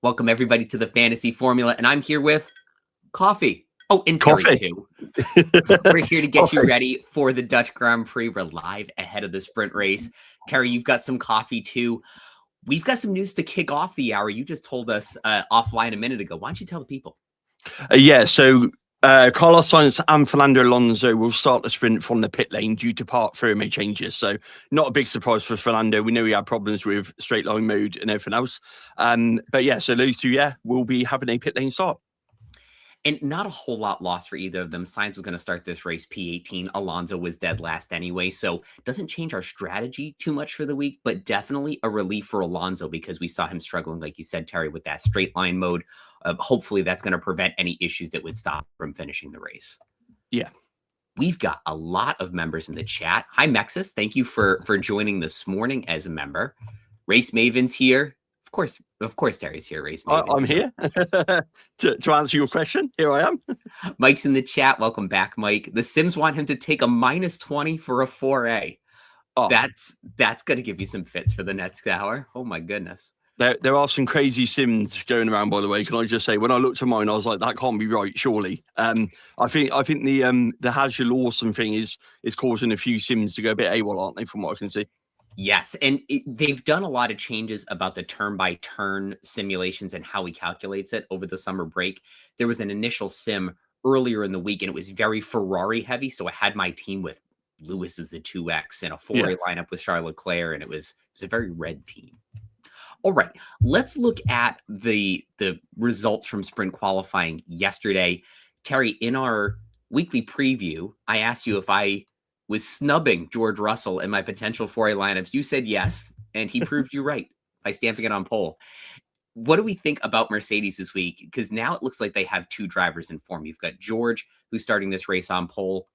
Welcome everybody to the Fantasy Formula, and I'm here with coffee. Oh, and Terry Coffee. too. We're here to get you Coffee. ready for the Dutch Grand Prix. We're live ahead of the sprint race. Terry, you've got some coffee too. We've got some news to kick off the hour. You just told us offline a minute ago. Why don't you tell the people? Carlos Sainz and Fernando Alonso will start the sprint from the pit lane due to part firmware changes. So not a big surprise for Fernando. We know he had problems with straight line mode and everything else. So those two, will be having a pit lane start. And not a whole lot lost for either of them. Sainz was going to start this race P18. Alonso was dead last anyway, so doesn't change our strategy too much for the week, but definitely a relief for Alonso because we saw him struggling, like you said, Terry, with that straight line mode. Hopefully that's going to prevent any issues that would stop from finishing the race. Yeah. We've got a lot of members in the chat. Hi, Mexus. Thank you for joining this morning as a member. Race Maven's here. Of course, Terry's here. Race Maven. I'm here to answer your question. Here I am. Mike's in the chat. Welcome back, Mike. The Sims want him to take a -20 for a 4A. Oh. That's going to give you some fits for the next hour. Oh my goodness. There are some crazy sims going around, by the way. Can I just say, when I looked at mine, I was like, that can't be right, surely. I think the Hazard Lawson thing is causing a few sims to go a bit AWOL, aren't they, from what I can see? Yes, and they've done a lot of changes about the turn-by-turn simulations and how he calculates it over the summer break. There was an initial sim earlier in the week, and it was very Ferrari heavy, so I had my team with Lewis as the 2X and a 4A lineup with Charles Leclerc, and it was a very red team. All right, let's look at the results from sprint qualifying yesterday. Terry, in our weekly preview, I asked you if I was snubbing George Russell in my potential 4A lineups. You said yes, and he proved you right by stamping it on pole. What do we think about Mercedes this week? Because now it looks like they have two drivers in form. You've got George, who's starting this race on pole.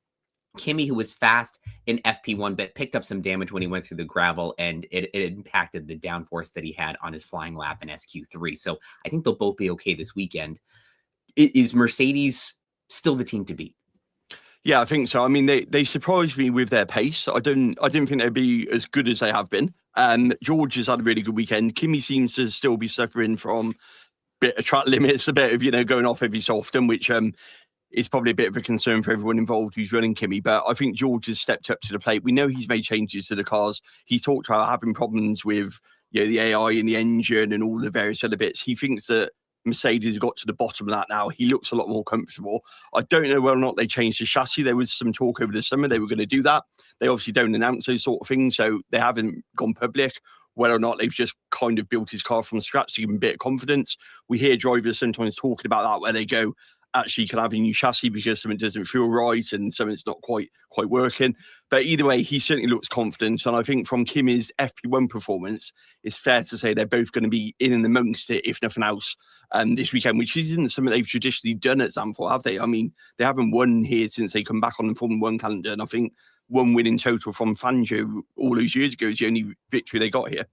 Kimi, who was fast in FP1, but picked up some damage when he went through the gravel, and it impacted the downforce that he had on his flying lap in SQ3. So I think they'll both be okay this weekend. Is Mercedes still the team to beat? Yeah, I think so. I mean, they surprised me with their pace. I didn't think they'd be as good as they have been. George has had a really good weekend. Kimi seems to still be suffering from a bit of track limits, a bit of, going off every so often, which is probably a bit of a concern for everyone involved who's running Kimi. But I think George has stepped up to the plate. We know he's made changes to the cars. He's talked about having problems with the AI in the engine and all the various other bits. He thinks that Mercedes has got to the bottom of that now. He looks a lot more comfortable. I don't know whether or not they changed the chassis. There was some talk over the summer they were going to do that. They obviously don't announce those sort of things, so they haven't gone public. Whether or not they've just kind of built his car from scratch to give him a bit of confidence. We hear drivers sometimes talking about that, where they go, actually can have a new chassis because something doesn't feel right and something's not quite working. But either way, he certainly looks confident. And I think from Kimi's FP1 performance, it's fair to say they're both going to be in and amongst it, if nothing else, this weekend, which isn't something they've traditionally done at Zandvoort, have they? I mean, they haven't won here since they come back on the Formula 1 calendar. And I think one win in total from Fangio all those years ago is the only victory they got here.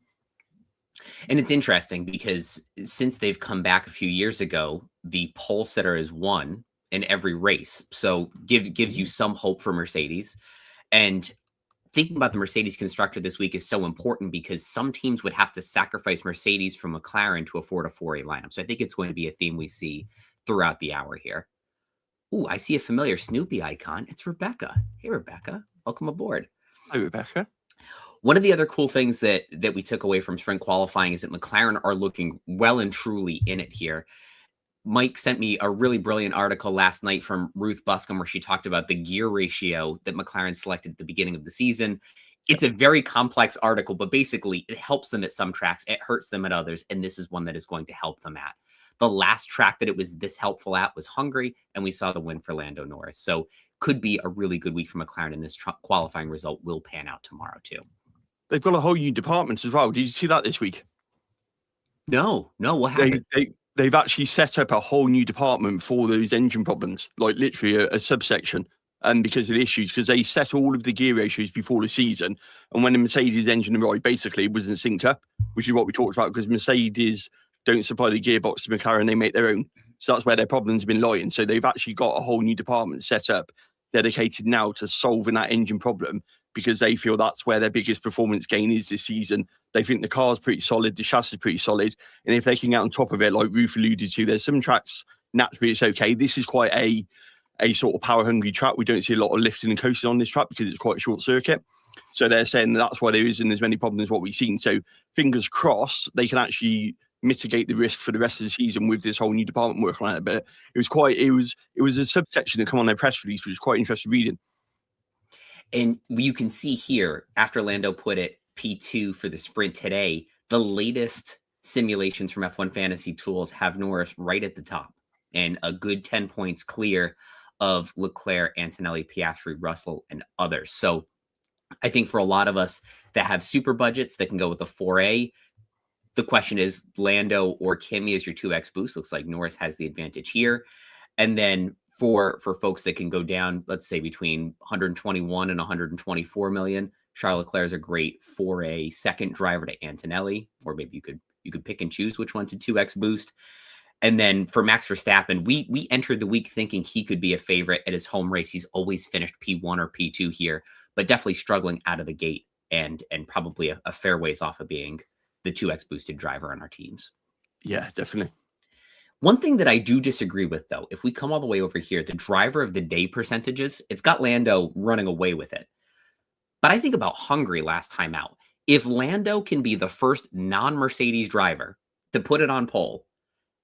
And it's interesting because since they've come back a few years ago, the pole setter has won in every race. So gives you some hope for Mercedes. And thinking about the Mercedes constructor this week is so important because some teams would have to sacrifice Mercedes from McLaren to afford a 4A lineup. So I think it's going to be a theme we see throughout the hour here. Ooh, I see a familiar Snoopy icon. It's Rebecca. Hey, Rebecca. Welcome aboard. Hi, Rebecca. One of the other cool things that we took away from sprint qualifying is that McLaren are looking well and truly in it here. Mike sent me a really brilliant article last night from Ruth Buscombe where she talked about the gear ratio that McLaren selected at the beginning of the season. It's a very complex article, but basically it helps them at some tracks. It hurts them at others. And this is one that is going to help them at. The last track that it was this helpful at was Hungary, and we saw the win for Lando Norris. So could be a really good week for McLaren, and this qualifying result will pan out tomorrow too. They've got a whole new department as well. Did you see that this week? No. What happened? They've actually set up a whole new department for those engine problems, like literally a subsection. And because of the issues, because they set all of the gear ratios before the season. And when the Mercedes engine arrived, basically it wasn't synced up, which is what we talked about, because Mercedes don't supply the gearbox to McLaren, they make their own. So that's where their problems have been lying. So they've actually got a whole new department set up dedicated now to solving that engine problem, because they feel that's where their biggest performance gain is this season. They think the car's pretty solid, the chassis is pretty solid. And if they can get on top of it, like Ruth alluded to, there's some tracks, naturally it's okay. This is quite a sort of power-hungry track. We don't see a lot of lifting and coasting on this track because it's quite a short circuit. So they're saying that's why there isn't as many problems as what we've seen. So fingers crossed, they can actually mitigate the risk for the rest of the season with this whole new department working on it. But it was a subsection that come on their press release, which was quite interesting reading. And you can see here, after Lando put it P2 for the sprint today, the latest simulations from F1 Fantasy Tools have Norris right at the top and a good 10 points clear of Leclerc, Antonelli, Piastri, Russell, and others. So I think for a lot of us that have super budgets that can go with a 4A, the question is Lando or Kimi as your 2X boost. Looks like Norris has the advantage here. And then for folks that can go down, let's say between 121 and 124 million, Charles Leclerc is a great 4A second driver to Antonelli, or maybe you could pick and choose which one to 2X boost. And then for Max Verstappen, we entered the week thinking he could be a favorite at his home race. He's always finished P1 or P2 here, but definitely struggling out of the gate and probably a fair ways off of being the 2X boosted driver on our teams. Yeah, definitely. One thing that I do disagree with, though, if we come all the way over here, the driver of the day percentages, it's got Lando running away with it. But I think about Hungary last time out. If Lando can be the first non-Mercedes driver to put it on pole,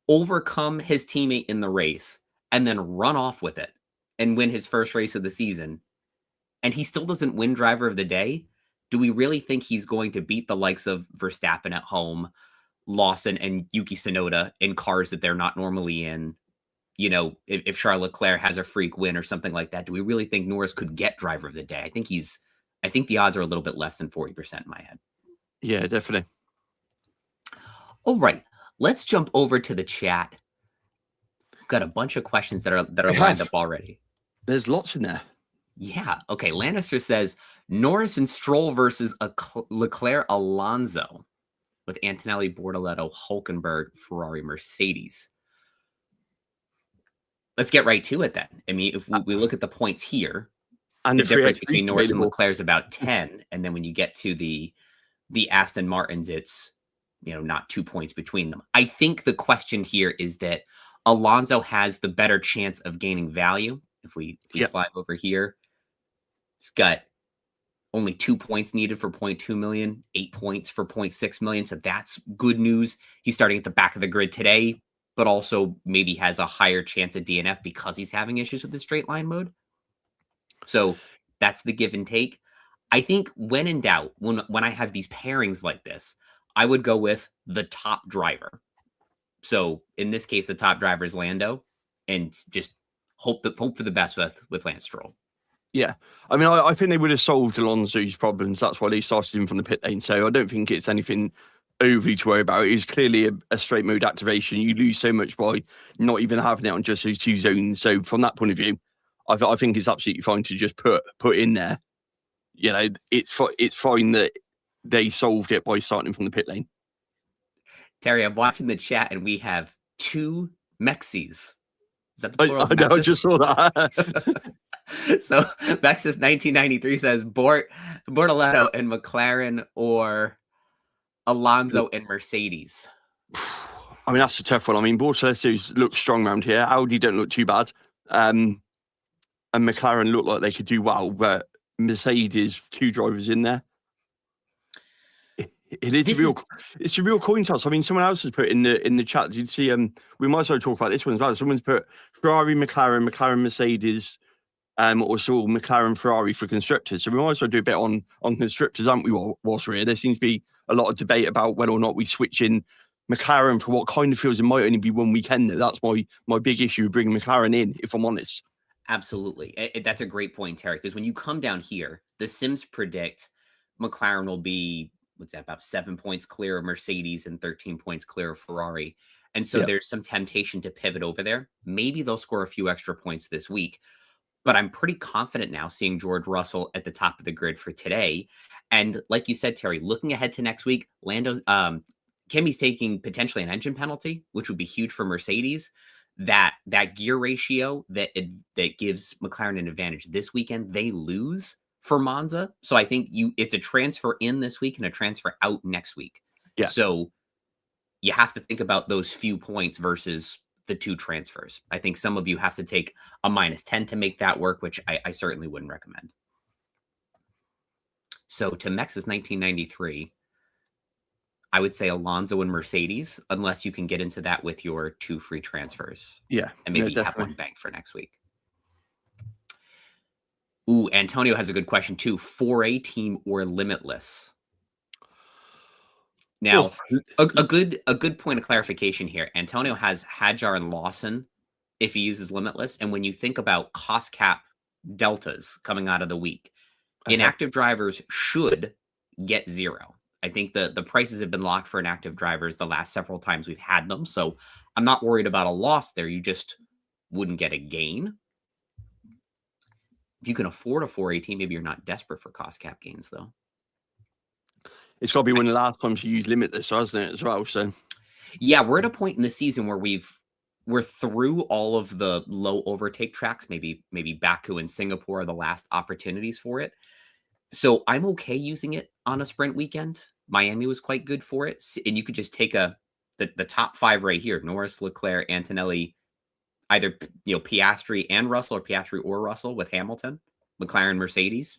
overcome his teammate in the race, and then run off with it and win his first race of the season, and he still doesn't win driver of the day, do we really think he's going to beat the likes of Verstappen at home, Lawson and Yuki Tsunoda in cars that they're not normally in? You know, if Charles Leclerc has a freak win or something like that, do we really think Norris could get driver of the day? I think the odds are a little bit less than 40% in my head. Yeah, definitely. All right, let's jump over to the chat. We've got a bunch of questions that are lined up already. There's lots in there. Yeah. Okay. Lannister says Norris and Stroll versus a Leclerc Alonso with Antonelli, Bortoletto, Hulkenberg, Ferrari, Mercedes. Let's get right to it then. I mean, if we look at the points here, and the difference between Norris and Leclerc is about 10. And then when you get to the Aston Martins, it's, not 2 points between them. I think the question here is that Alonso has the better chance of gaining value. If we slide over here, it's got only 2 points needed for 0.2 million, 8 points for 0.6 million. So that's good news. He's starting at the back of the grid today, but also maybe has a higher chance of DNF because he's having issues with the straight line mode. So that's the give and take. I think when in doubt, when I have these pairings like this, I would go with the top driver. So in this case, the top driver is Lando, and just hope for the best with Lance Stroll. Yeah. I mean, I think they would have solved Alonso's problems. That's why they started him from the pit lane. So I don't think it's anything overly to worry about. It is clearly a straight mode activation. You lose so much by not even having it on just those two zones. So from that point of view, I think it's absolutely fine to just put in there. It's fine that they solved it by starting from the pit lane. Terry, I'm watching the chat and we have two Mexis. Is that the plural? I know, I just saw that. So Mexis 1993 says Bortoletto and McLaren or Alonso and Mercedes. I mean, that's a tough one. I mean, Bortoletto looks strong around here. Audi don't look too bad. And McLaren look like they could do well, but Mercedes, two drivers in there. It's a real coin toss. I mean, someone else has put in the chat. Did you see? We might as well talk about this one as well. Someone's put Ferrari, McLaren, Mercedes, also McLaren, Ferrari for constructors. So we might as well do a bit on constructors, haven't we? Whilst we're here, there seems to be a lot of debate about whether or not we switch in McLaren for what kind of feels it might only be one weekend. That's my big issue with bringing McLaren in, if I'm honest. Absolutely, that's a great point, Terry. Because when you come down here, the Sims predict McLaren will be, what's that, about 7 points clear of Mercedes and 13 points clear of Ferrari. And so there's some temptation to pivot over there. Maybe they'll score a few extra points this week, but I'm pretty confident now seeing George Russell at the top of the grid for today. And like you said, Terry, looking ahead to next week, Kimi's taking potentially an engine penalty, which would be huge for Mercedes. That gear ratio that gives McLaren an advantage this weekend, they lose. for Monza. So I think it's a transfer in this week and a transfer out next week. Yeah. So you have to think about those few points versus the 2 transfers. I think some of you have to take a -10 to make that work, which I certainly wouldn't recommend. So to Mex's 1993, I would say Alonso and Mercedes, unless you can get into that with your 2 free transfers. Yeah. And maybe you have one banked for next week. Ooh, Antonio has a good question too. 4A team or limitless? Now, a good point of clarification here. Antonio has Hadjar and Lawson if he uses limitless. And when you think about cost cap deltas coming out of the week, inactive drivers should get 0. I think the prices have been locked for inactive drivers the last several times we've had them. So I'm not worried about a loss there. You just wouldn't get a gain. If you can afford a 4A team, maybe you're not desperate for cost cap gains, though. It's got to be one of the last times you use limitless, hasn't it, as well? So, yeah, we're at a point in the season where we're through all of the low overtake tracks. Maybe Baku and Singapore are the last opportunities for it. So I'm okay using it on a sprint weekend. Miami was quite good for it, and you could just take the top 5 right here: Norris, Leclerc, Antonelli, either Piastri and Russell, or Piastri or Russell with Hamilton, McLaren, Mercedes.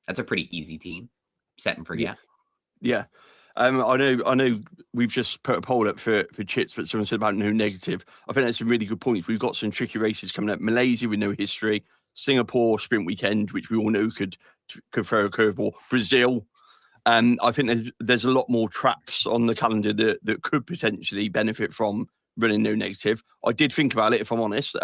That's a pretty easy team. Set and forget. Yeah. I know we've just put a poll up for Chits, but someone said about no negative. I think that's some really good points. We've got some tricky races coming up. Malaysia with no history. Singapore sprint weekend, which we all know could throw a curveball. Brazil. I think there's a lot more tracks on the calendar that could potentially benefit from running no negative. I did think about it, if I'm honest.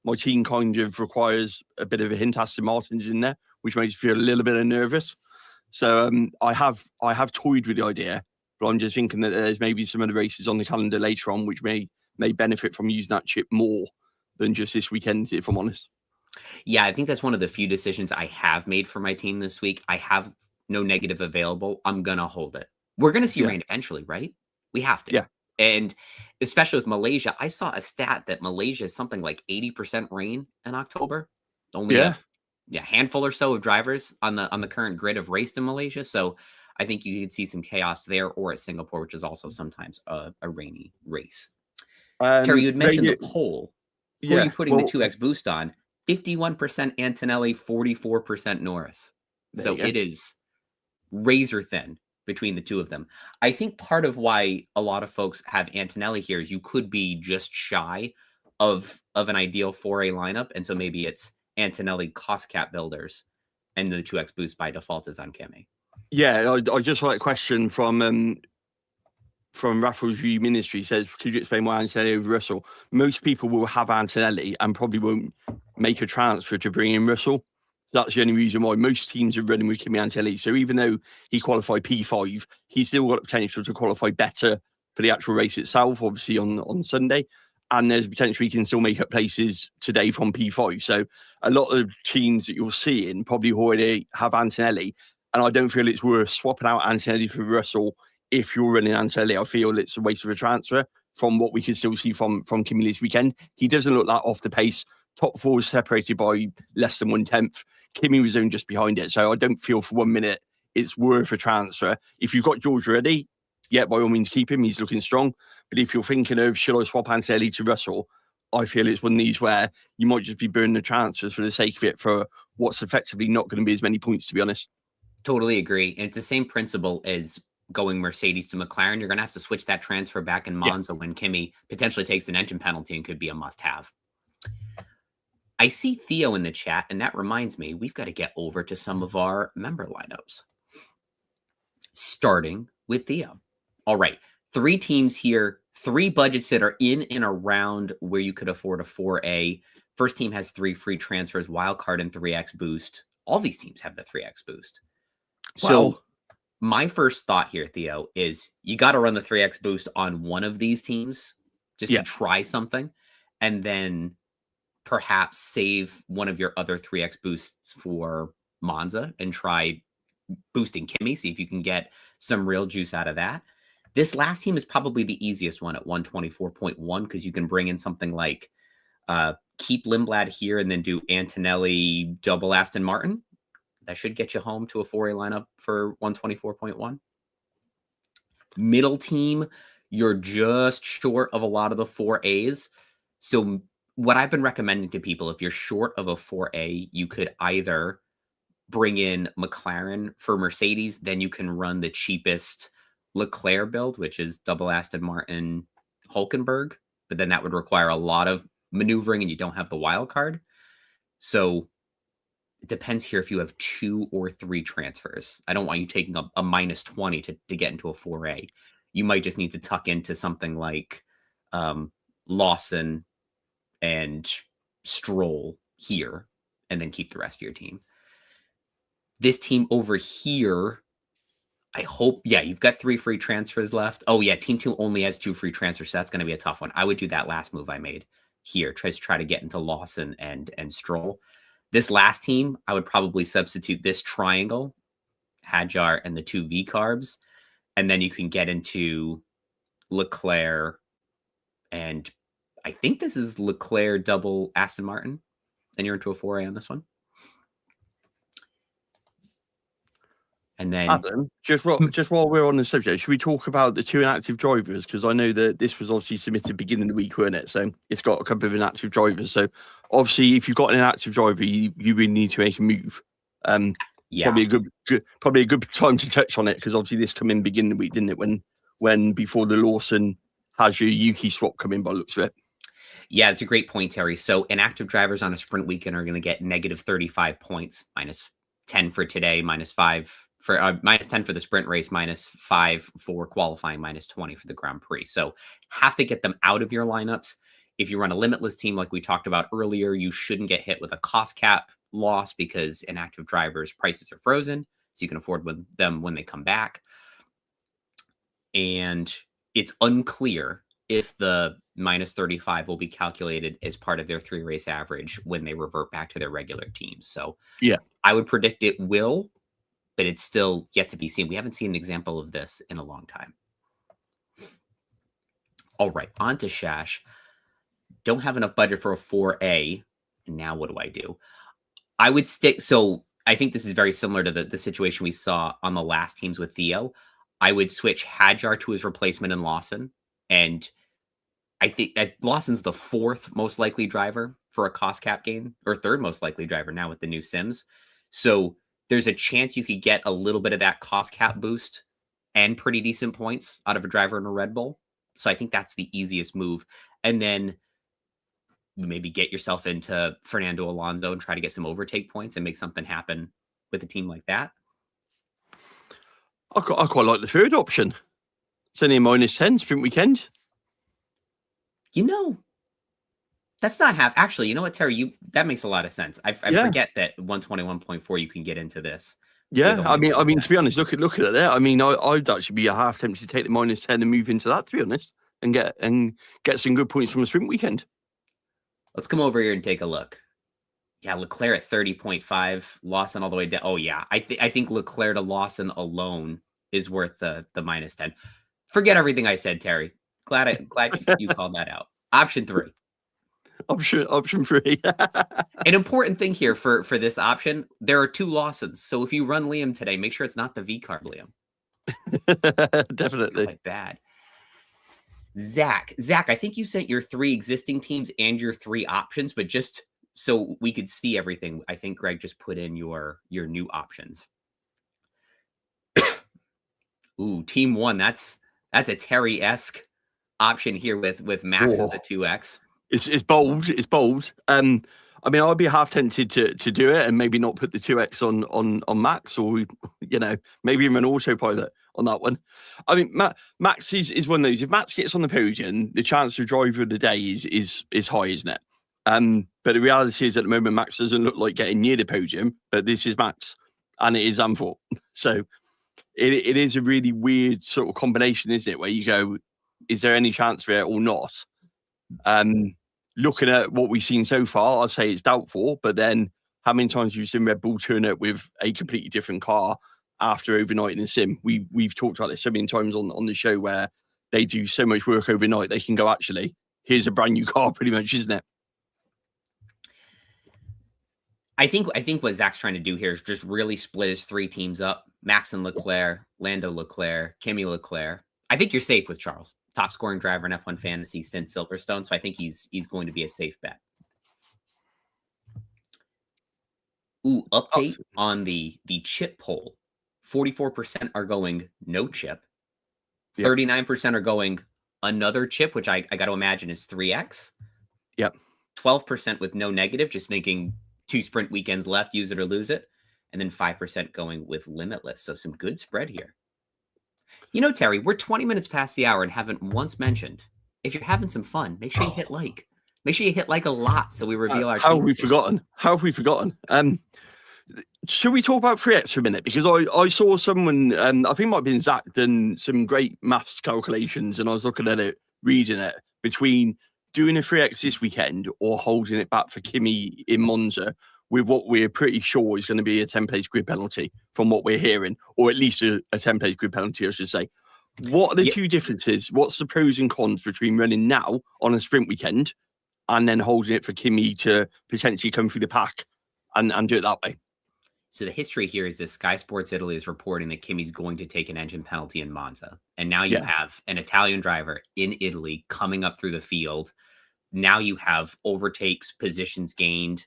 My team kind of requires a bit of a hint. Aston Martin's in there, which makes me feel a little bit nervous. So I have toyed with the idea, but I'm just thinking that there's maybe some other races on the calendar later on which may benefit from using that chip more than just this weekend, if I'm honest. Yeah, I think that's one of the few decisions I have made for my team this week. I have no negative available. I'm going to hold it. We're going to see rain eventually, right? We have to. Yeah. And especially with Malaysia, I saw a stat that Malaysia is something like 80% rain in October. Only a handful or so of drivers on the current grid have raced in Malaysia. So I think you could see some chaos there, or at Singapore, which is also sometimes a rainy race. Terry, you had mentioned the poll. Who are you putting the 2X boost on? 51% Antonelli, 44% Norris. So it is razor thin between the two of them. I think part of why a lot of folks have Antonelli here is you could be just shy of an ideal 4A lineup. And so maybe it's Antonelli cost cap builders and the 2X boost by default is on Kimi. Yeah, I just like a question from Raffles View Ministry. Says, could you explain why Antonelli over Russell? Most people will have Antonelli and probably won't make a transfer to bring in Russell. That's the only reason why most teams are running with Kimi Antonelli. So even though he qualified P5, he's still got the potential to qualify better for the actual race itself, obviously on Sunday. And there's potential he can still make up places today from P5. So a lot of teams that you'll see in probably already have Antonelli. And I don't feel it's worth swapping out Antonelli for Russell if you're running Antonelli. I feel it's a waste of a transfer from what we can still see from Kimi this weekend. He doesn't look that off the pace. Top 4 is separated by less than 1/10. Kimi was only just behind it. So I don't feel for 1 minute it's worth a transfer. If you've got George already, yeah, by all means keep him. He's looking strong. But if you're thinking of, should I swap Antonelli to Russell? I feel it's one of these where you might just be burning the transfers for the sake of it for what's effectively not going to be as many points, to be honest. Totally agree. And it's the same principle as going Mercedes to McLaren. You're going to have to switch that transfer back in Monza when Kimi potentially takes an engine penalty and could be a must-have. I see Theo in the chat, and that reminds me, we've got to get over to some of our member lineups. Starting with Theo. All right, 3 teams here, 3 budgets that are in and around where you could afford a 4A. First team has 3 free transfers, wildcard and 3X boost. All these teams have the 3X boost. Wow. So my first thought here, Theo, is you got to run the 3X boost on one of these teams just to try something, and then perhaps save one of your other 3X boosts for Monza and try boosting Kimi, see if you can get some real juice out of that. This last team is probably the easiest one at 124.1 because you can bring in something like keep Lindblad here and then do Antonelli double Aston Martin. That should get you home to a 4A lineup for 124.1. Middle team, you're just short of a lot of the 4As. So what I've been recommending to people, if you're short of a 4A, you could either bring in McLaren for Mercedes, then you can run the cheapest Leclerc build, which is double Aston Martin Hulkenberg, but then that would require a lot of maneuvering and you don't have the wild card. So it depends here if you have 2 or 3 transfers. I don't want you taking a minus 20 to get into a 4A. You might just need to tuck into something like Lawson and Stroll here and then keep the rest of your team. This team over here, I hope, yeah, you've got 3 free transfers left. Oh, yeah, Team 2 only has 2 free transfers, so that's going to be a tough one. I would do that last move I made here, try to get into Lawson and Stroll. This last team, I would probably substitute this triangle, Hadjar and the 2 V-carbs, and then you can get into Leclerc, and I think this is Leclerc double Aston Martin, and you're into a 4A on this one. And then Adam, just while we're on the subject, should we talk about the 2 inactive drivers? Because I know that this was obviously submitted beginning of the week, weren't it? So it's got a couple of inactive drivers. So obviously, if you've got an inactive driver, you really need to make a move. yeah, probably a good time to touch on it, because obviously this come in beginning of the week, didn't it? When before the Lawson has your Yuki swap come in by the looks of it. Yeah, it's a great point, Terry. So inactive drivers on a sprint weekend are going to get negative 35 points, minus 10 for today, minus 5 for minus 10 for the sprint race, minus 5 for qualifying, minus 20 for the Grand Prix. So have to get them out of your lineups. If you run a limitless team like we talked about earlier, you shouldn't get hit with a cost cap loss because inactive drivers' prices are frozen, so you can afford them when they come back. And it's unclear if the minus 35 will be calculated as part of their 3-race average when they revert back to their regular teams. So yeah, I would predict it will, but it's still yet to be seen. We haven't seen an example of this in a long time. All right, on to Shash. Don't have enough budget for a 4A. Now what do I do? I would stick. So I think this is very similar to the situation we saw on the last teams with Theo. I would switch Hadjar to his replacement in Lawson. And I think Lawson's the 4th most likely driver for a cost cap gain, or 3rd most likely driver now with the new sims. So there's a chance you could get a little bit of that cost cap boost and pretty decent points out of a driver in a Red Bull. So I think that's the easiest move. And then maybe get yourself into Fernando Alonso and try to get some overtake points and make something happen with a team like that. I quite like the 3rd option. It's only a minus 10 sprint weekend. You know, that's not half. Actually, you know what, Terry? That makes a lot of sense. I forget that 121.4 you can get into this. Yeah, I mean, to be honest, look at it there. I mean, I'd actually be a half tempted to take the minus 10 and move into that, to be honest, and get some good points from a sprint weekend. Let's come over here and take a look. Yeah, Leclerc at 30.5, Lawson all the way down. Oh yeah, I think Leclerc to Lawson alone is worth the minus 10. Forget everything I said, Terry. Glad you called that out. Option 3. Option 3. An important thing here for this option, there are 2 Lawsons. So if you run Liam today, make sure it's not the V-carb Liam. Definitely. Quite bad. Zach, I think you sent your 3 existing teams and your 3 options, but just so we could see everything, I think Greg just put in your new options. Ooh, team 1. That's a Terry-esque option here with Max as the 2X. It's bold. It's bold. I mean, I'd be half tempted to do it and maybe not put the 2X on Max, or maybe even an autopilot on that one. I mean, Max is one of those. If Max gets on the podium, the chance of driver of the day is high, isn't it? But the reality is, at the moment, Max doesn't look like getting near the podium. But this is Max, and it is Zandvoort. So it is a really weird sort of combination, isn't it? Where you go, is there any chance for it or not? Looking at what we've seen so far, I'd say it's doubtful. But then, how many times have you seen Red Bull turn up with a completely different car after overnight in a sim? We've talked about this so many times on the show, where they do so much work overnight, they can go, actually, here's a brand new car, pretty much, isn't it? I think what Zach's trying to do here is just really split his 3 teams up: Max and Leclerc, Lando Leclerc, Kimi Leclerc. I think you're safe with Charles, top scoring driver in F1 Fantasy since Silverstone, so I think he's going to be a safe bet. Ooh, Oh, update on the chip poll. 44% are going no chip. yep. 39% are going another chip, which I got to imagine is 3X. Yep. 12% with no negative, just thinking 2 sprint weekends left, use it or lose it. And then 5% going with limitless. So some good spread here. You know, Terry, we're 20 minutes past the hour and haven't once mentioned, if you're having some fun, make sure you hit like. Make sure you hit like a lot so we reveal our How have teams we to you. forgotten? How have we forgotten? Should we talk about 3x for a minute? Because I saw someone, I think it might have been Zach, done some great maths calculations, and I was looking at it, reading it, between doing a 3x this weekend or holding it back for Kimi in Monza with what we're pretty sure is going to be a 10-place grid penalty from what we're hearing, or at least a 10-place grid penalty, I should say. What are the two differences? What's the pros and cons between running now on a sprint weekend and then holding it for Kimi to potentially come through the pack and do it that way? So the history here is this: Sky Sports Italy is reporting that Kimi's going to take an engine penalty in Monza. And now you have an Italian driver in Italy coming up through the field. Now you have overtakes, positions gained,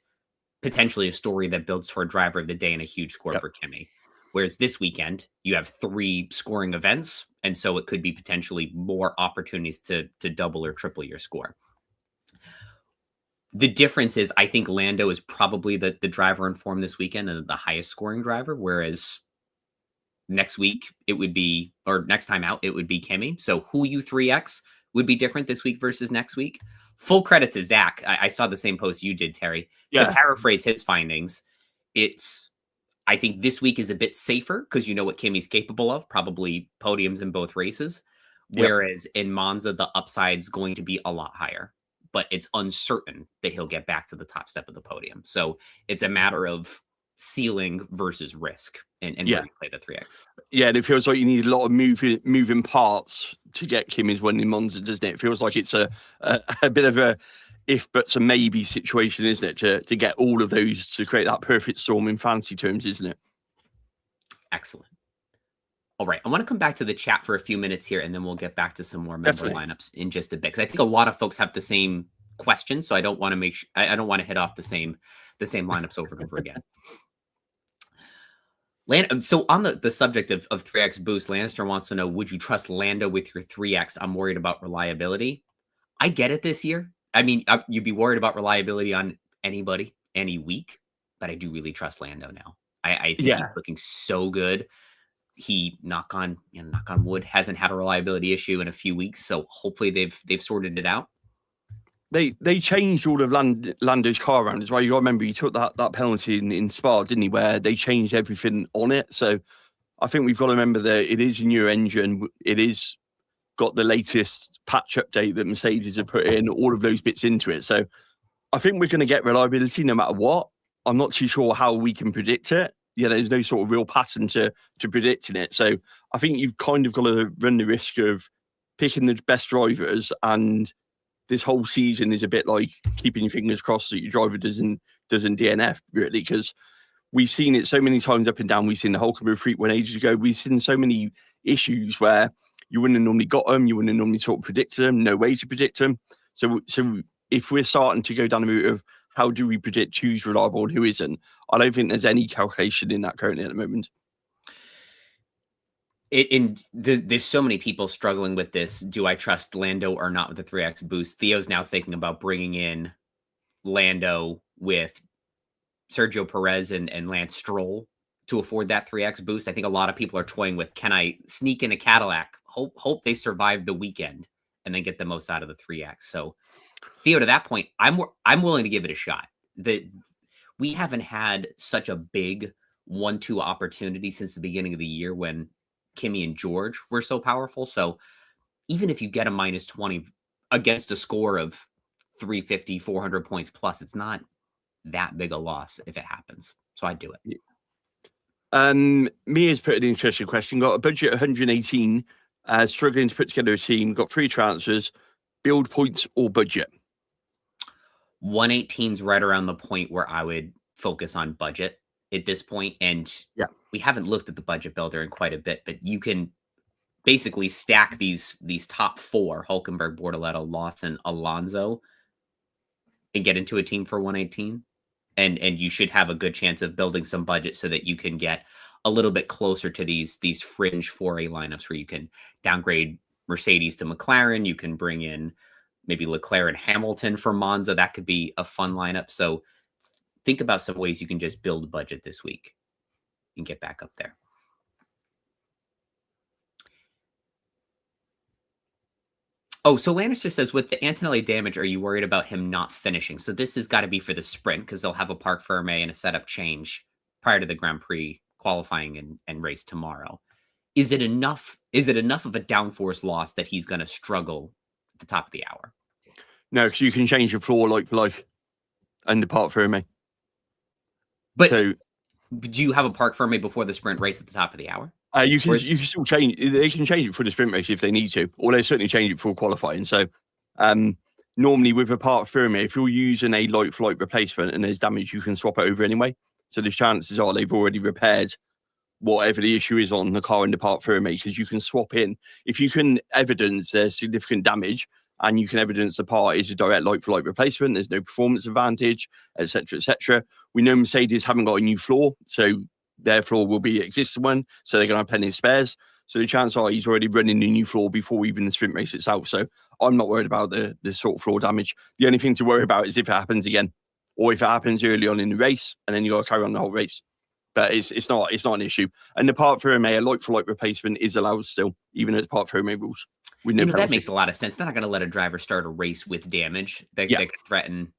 potentially a story that builds toward driver of the day and a huge score for Kimi. Whereas this weekend, you have 3 scoring events. And so it could be potentially more opportunities to double or triple your score. The difference is, I think Lando is probably the driver in form this weekend and the highest scoring driver, whereas next week it would be, or next time out, it would be Kimi. So who you 3X would be different this week versus next week. Full credit to Zach. I saw the same post you did, Terry. To paraphrase his findings, I think this week is a bit safer because you know what Kimi's capable of, probably podiums in both races. Whereas in Monza, the upside's going to be a lot higher, but it's uncertain that he'll get back to the top step of the podium. So it's a matter of ceiling versus risk and where you play the 3X. Yeah, and it feels like you need a lot of moving parts to get Kimi's win in Monza, doesn't it? It feels like it's a bit of a if buts and maybe situation, isn't it? To get all of those to create that perfect storm in fancy terms, isn't it? Excellent. All right, I want to come back to the chat for a few minutes here, and then we'll get back to some more member lineups in just a bit. Because I think a lot of folks have the same questions, so I don't want to I don't want to hit off the same lineups over and over again. So on the subject of 3X boost, Lannister wants to know, would you trust Lando with your 3X? I'm worried about reliability. I get it this year. I mean, you'd be worried about reliability on anybody, any week, but I do really trust Lando now. I think he's looking so good. He, knock on wood, hasn't had a reliability issue in a few weeks, so hopefully they've sorted it out. They changed all of Lando's car around as well. You got to remember, he took that penalty in Spa, didn't he? Where they changed everything on it. So I think we've got to remember that it is a new engine. It is got the latest patch update that Mercedes have put in, all of those bits into it. So I think we're going to get reliability no matter what. I'm not too sure how we can predict it. Yeah, there's no sort of real pattern to predicting it. So I think you've kind of got to run the risk of picking the best drivers, and this whole season is a bit like keeping your fingers crossed that your driver doesn't DNF, really, because we've seen it so many times up and down. We've seen the Hulkenberg freak one ages ago. We've seen so many issues where you wouldn't have normally got them, you wouldn't have normally sort of predicted them, no way to predict them. So if we're starting to go down the route of how do we predict who's reliable and who isn't, I don't think there's any calculation in that currently at the moment. There's so many people struggling with this. Do I trust Lando or not with the 3X boost? Theo's now thinking about bringing in Lando with Sergio Perez and Lance Stroll to afford that 3X boost. I think a lot of people are toying with, can I sneak in a Cadillac, hope they survive the weekend, and then get the most out of the 3X? So Theo, to that point, I'm willing to give it a shot. We haven't had such a big 1-2 opportunity since the beginning of the year when Kimi and George were so powerful. So even if you get a -20 against a score of 350, 400 points plus, it's not that big a loss if it happens. So I'd do it. Mia's put an interesting question. Got a budget of 118, struggling to put together a team, got 3 transfers, build points or budget. 118's right around the point where I would focus on budget at this point, and Yeah. we haven't looked at the budget builder in quite a bit, but you can basically stack these top 4, Hulkenberg, Bortoleto, Lawson, Alonso, and get into a team for 118. And you should have a good chance of building some budget so that you can get a little bit closer to these fringe 4A lineups where you can downgrade Mercedes to McLaren. You can bring in maybe Leclerc and Hamilton for Monza. That could be a fun lineup. So think about some ways you can just build budget this week and get back up there. Oh, so Lannister says, with the Antonelli damage, are you worried about him not finishing? So this has got to be for the sprint because they'll have a Parc Ferme and a setup change prior to the Grand Prix qualifying and race tomorrow. Is it enough? Is it enough of a downforce loss that he's going to struggle at the top of the hour? No, because you can change your floor like for like and the Parc Ferme. But so, do you have a Parc Ferme before the sprint race at the top of the hour? You can still change. They can change it for the sprint race if they need to, or they certainly change it for qualifying. So normally with a Parc Ferme, if you're using a light-for-light replacement and there's damage, you can swap it over anyway. So the chances are they've already repaired whatever the issue is on the car in the Parc Ferme, because you can swap in. If you can evidence there's significant damage and you can evidence the part is a direct light-for-light replacement, there's no performance advantage, etc., etc. We know Mercedes haven't got a new floor, so their floor will be existing one, so they're going to have plenty of spares. So the chances are he's already running the new floor before even the sprint race itself. So I'm not worried about the sort of floor damage. The only thing to worry about is if it happens again, or if it happens early on in the race, and then you got to carry on the whole race. But it's not an issue. And the Parc Ferme, a like-for-like replacement is allowed still, even as Parc Ferme rules. With no that makes a lot of sense. They're not going to let a driver start a race with damage that could threaten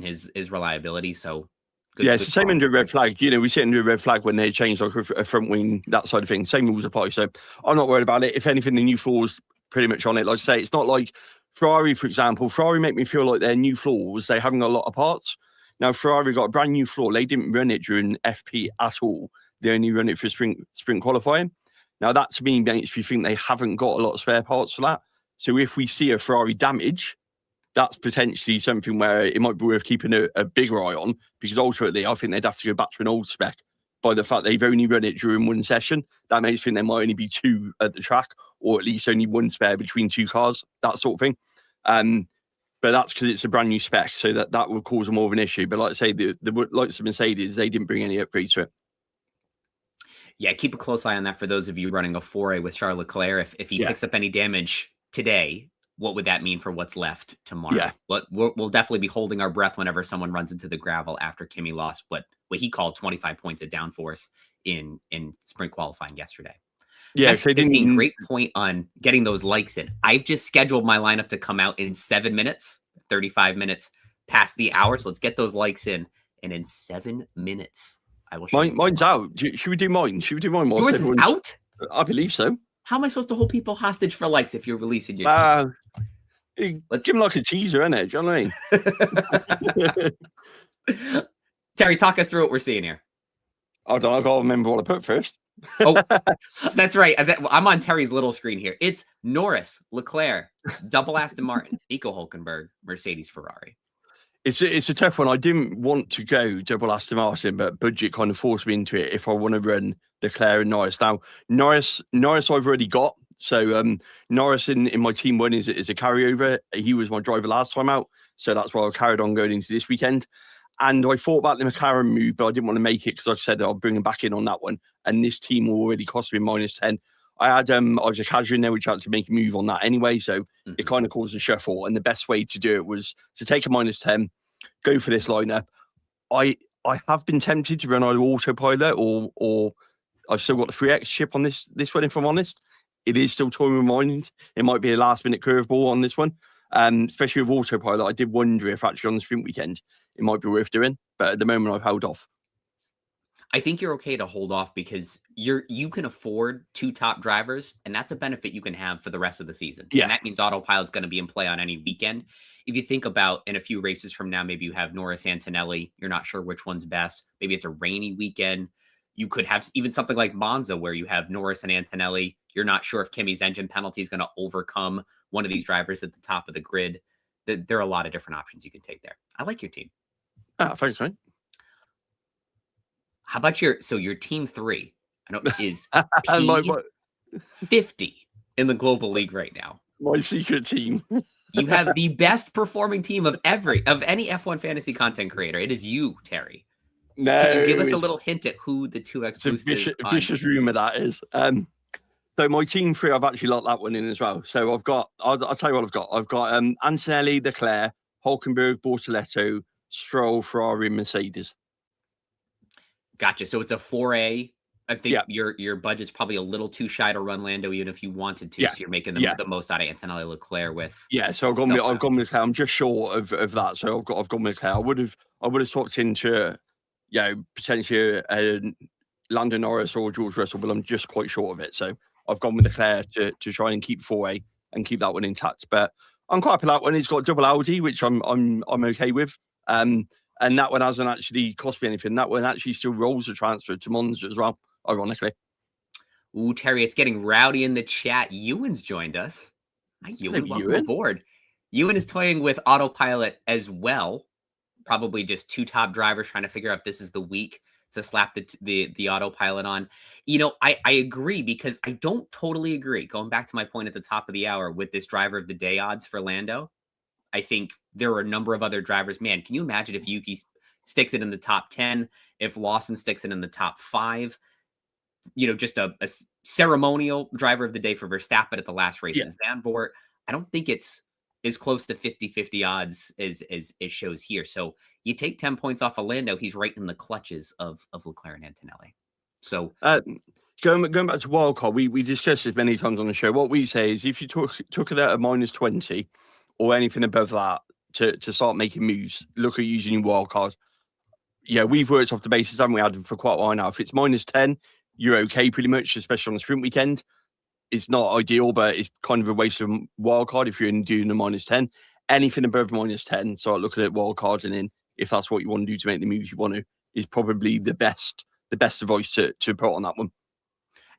his reliability. So. Good, it's the same under a red flag. We see it under a red flag when they change like a front wing, that side of things. Same rules apply. So I'm not worried about it. If anything, the new floor's pretty much on it. Like I say, it's not like Ferrari, for example. Ferrari make me feel like their new floors, they haven't got a lot of parts. Now, Ferrari got a brand new floor. They didn't run it during FP at all. They only run it for sprint qualifying. Now, that to me makes me think they haven't got a lot of spare parts for that. So if we see a Ferrari damage, that's potentially something where it might be worth keeping a bigger eye on, because ultimately I think they'd have to go back to an old spec by the fact they've only run it during one session. That makes me think there might only be 2 at the track, or at least only 1 spare between 2 cars, that sort of thing. But that's because it's a brand new spec, so that would cause more of an issue. But like I say, the likes of Mercedes, they didn't bring any upgrades to it. Yeah, keep a close eye on that for those of you running a 4A with Charles Leclerc. If he picks up any damage today, what would that mean for what's left tomorrow? Yeah. We'll definitely be holding our breath whenever someone runs into the gravel after Kimi lost what he called 25 points of downforce in sprint qualifying yesterday. Yeah, so great point on getting those likes in. I've just scheduled my lineup to come out in 7 minutes, 35 minutes past the hour. So let's get those likes in. And in 7 minutes, I will show you. Mine's out. Should we do mine? Yours is out? I believe so. How am I supposed to hold people hostage for likes if you're releasing your team? Let's give them like a teaser, innit? Do you know what I mean? Terry, talk us through what we're seeing here. I don't know. I gotta remember what I put first. Oh, that's right. I'm on Terry's little screen here. It's Norris, Leclerc, double Aston Martin, Nico Hulkenberg, Mercedes, Ferrari. It's a tough one. I didn't want to go double Aston Martin, but budget kind of forced me into it if I want to run Leclerc and Norris. Now, Norris I've already got. So Norris in my team one is a carryover. He was my driver last time out. So that's why I carried on going into this weekend. And I thought about the McLaren move, but I didn't want to make it because, like I said, I'll bring him back in on that one. And this team already cost me -10. I was a casual in there, which I had to make a move on that anyway. So it kind of caused a shuffle. And the best way to do it was to take a -10, go for this lineup. I have been tempted to run either autopilot or I've still got the 3X chip on this one, if I'm honest. It is still toying with my mind. It might be a last-minute curveball on this one. Especially with autopilot, I did wonder if actually on the sprint weekend it might be worth doing, but at the moment I've held off. I think you're okay to hold off because you can afford 2 top drivers, and that's a benefit you can have for the rest of the season. Yeah. And that means autopilot's going to be in play on any weekend. If you think about in a few races from now, maybe you have Norris, Antonelli, you're not sure which one's best. Maybe it's a rainy weekend. You could have even something like Monza where you have Norris and Antonelli. You're not sure if Kimi's engine penalty is going to overcome one of these drivers at the top of the grid. There are a lot of different options you can take there. I like your team. Thanks, mate. How about your team 3? I know is And P50 in the global league right now. my secret team. You have the best performing team of any F1 fantasy content creator. It is you, Terry. No, Can you give us a little hint at who the 2x it's a boost is? vicious rumor that is. So my team 3, I've actually locked that one in as well. So I'll tell you what I've got. I've got Antonelli, Leclerc, Hulkenberg, Bortoletto, Stroll, Ferrari, Mercedes. Gotcha. So it's a 4A. I think Yeah. your budget's probably a little too shy to run Lando, even if you wanted to. Yeah. So you're making the most out of Antonelli Leclerc with. Yeah, so I've gone with Leclerc. I'm just short of that. So I've gone with Leclerc. I would have swapped into, potentially Lando Norris or George Russell, but I'm just quite short of it. So I've gone with Leclerc to try and keep 4A and keep that one intact. But I'm quite happy with that one. It's got double Audi, which I'm okay with. And that one hasn't actually cost me anything. That one actually still rolls the transfer to Monza as well, ironically. Ooh, Terry, it's getting rowdy in the chat. Ewan's joined us. Hi, Ewan. Welcome aboard. Ewan is toying with autopilot as well. Probably just 2 top drivers trying to figure out if this is the week to slap the autopilot on. I agree, because I don't totally agree. Going back to my point at the top of the hour with this driver of the day odds for Lando, I think there are a number of other drivers. Man, can you imagine if Yuki sticks it in the top 10, if Lawson sticks it in the top 5? Just a ceremonial driver of the day for Verstappen at the last race in Zandvoort. I don't think it's as close to 50-50 odds as it shows here. So you take 10 points off of Lando, he's right in the clutches of Leclerc and Antonelli. So going back to wildcard, we discussed this many times on the show. What we say is if you took it at a -20 or anything above that to start making moves, look at using your wildcard. Yeah, we've worked off the basis, haven't we, Adam, for quite a while now. If it's -10, you're okay pretty much, especially on the sprint weekend. It's not ideal, but it's kind of a waste of wildcard if you're doing a -10. Anything above -10, start looking at wildcards, and then if that's what you want to do to make the moves you want to, is probably the best advice to put on that one.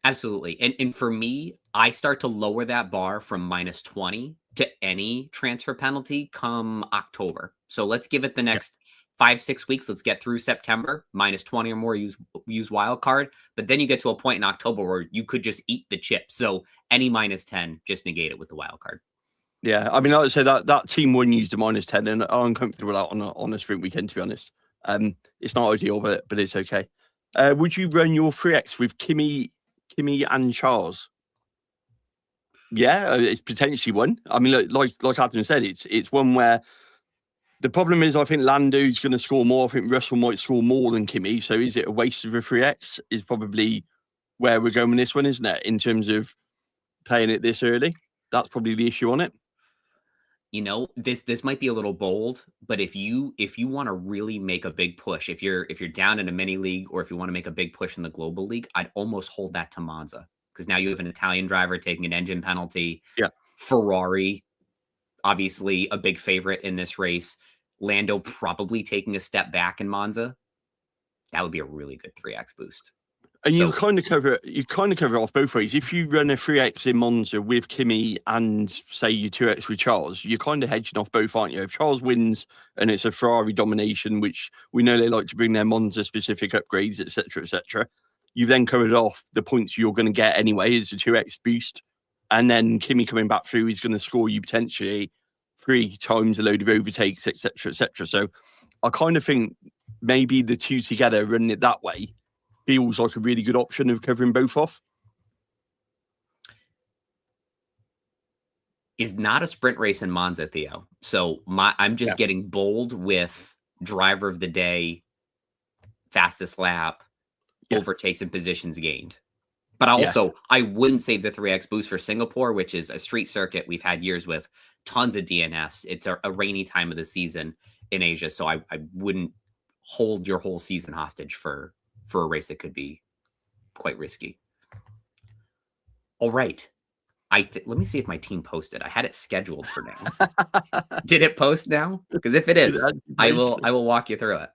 Absolutely. And for me, I start to lower that bar from -20 to any transfer penalty come October. So let's give it the next 5-6 weeks. Let's get through September, -20 or more, use wild card. But then you get to a point in October where you could just eat the chip. So any -10, just negate it with the wild card. Yeah, I mean, I would say that team 1 used a -10, and I'm uncomfortable with that on a sprint weekend, to be honest. It's not ideal, but it's okay. Would you run your 3x with Kimi and Charles? Yeah, it's potentially one. I mean, like Adam said, it's one where the problem is I think Lando's going to score more. I think Russell might score more than Kimi. So is it a waste of a 3x? Is probably where we're going with this one, isn't it? In terms of playing it this early, that's probably the issue on it. This might be a little bold, but if you want to really make a big push, if you're down in a mini league, or if you want to make a big push in the global league, I'd almost hold that to Monza, because now you have an Italian driver taking an engine penalty. Yeah. Ferrari, obviously a big favorite in this race. Lando probably taking a step back in Monza. That would be a really good 3x boost. And you kind of cover it off both ways. If you run a 3x in Monza with Kimi and say you 2x with Charles, you're kind of hedging off both, aren't you? If Charles wins and it's a Ferrari domination, which we know they like to bring their Monza specific upgrades, etc., you then covered off the points you're going to get anyway as a 2x boost. And then Kimi coming back through, he's going to score you potentially 3 times a load of overtakes, etc., etc. So I kind of think maybe the two together, running it that way, feels like a really good option of covering both off. Is not a sprint race in Monza, Theo. So I'm just getting bold with driver of the day, fastest lap, overtakes and positions gained. But I wouldn't save the 3x boost for Singapore, which is a street circuit we've had years with tons of DNFs. It's a rainy time of the season in Asia, so I wouldn't hold your whole season hostage for a race that could be quite risky. All right. Let me see if my team posted. I had it scheduled for now. Did it post now? Because if it is, I will walk you through it.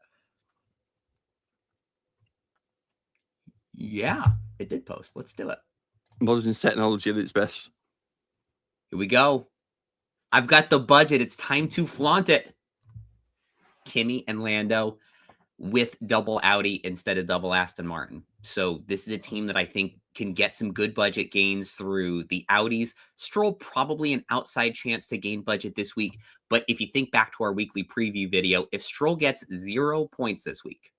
Yeah, it did post. Let's do it. Modern technology at its best. Here we go. I've got the budget. It's time to flaunt it. Kimi and Lando. with double Audi instead of double Aston Martin. So this is a team that I think can get some good budget gains through the Audis. Stroll probably an outside chance to gain budget this week. But if you think back to our weekly preview video, if Stroll gets 0 points this week,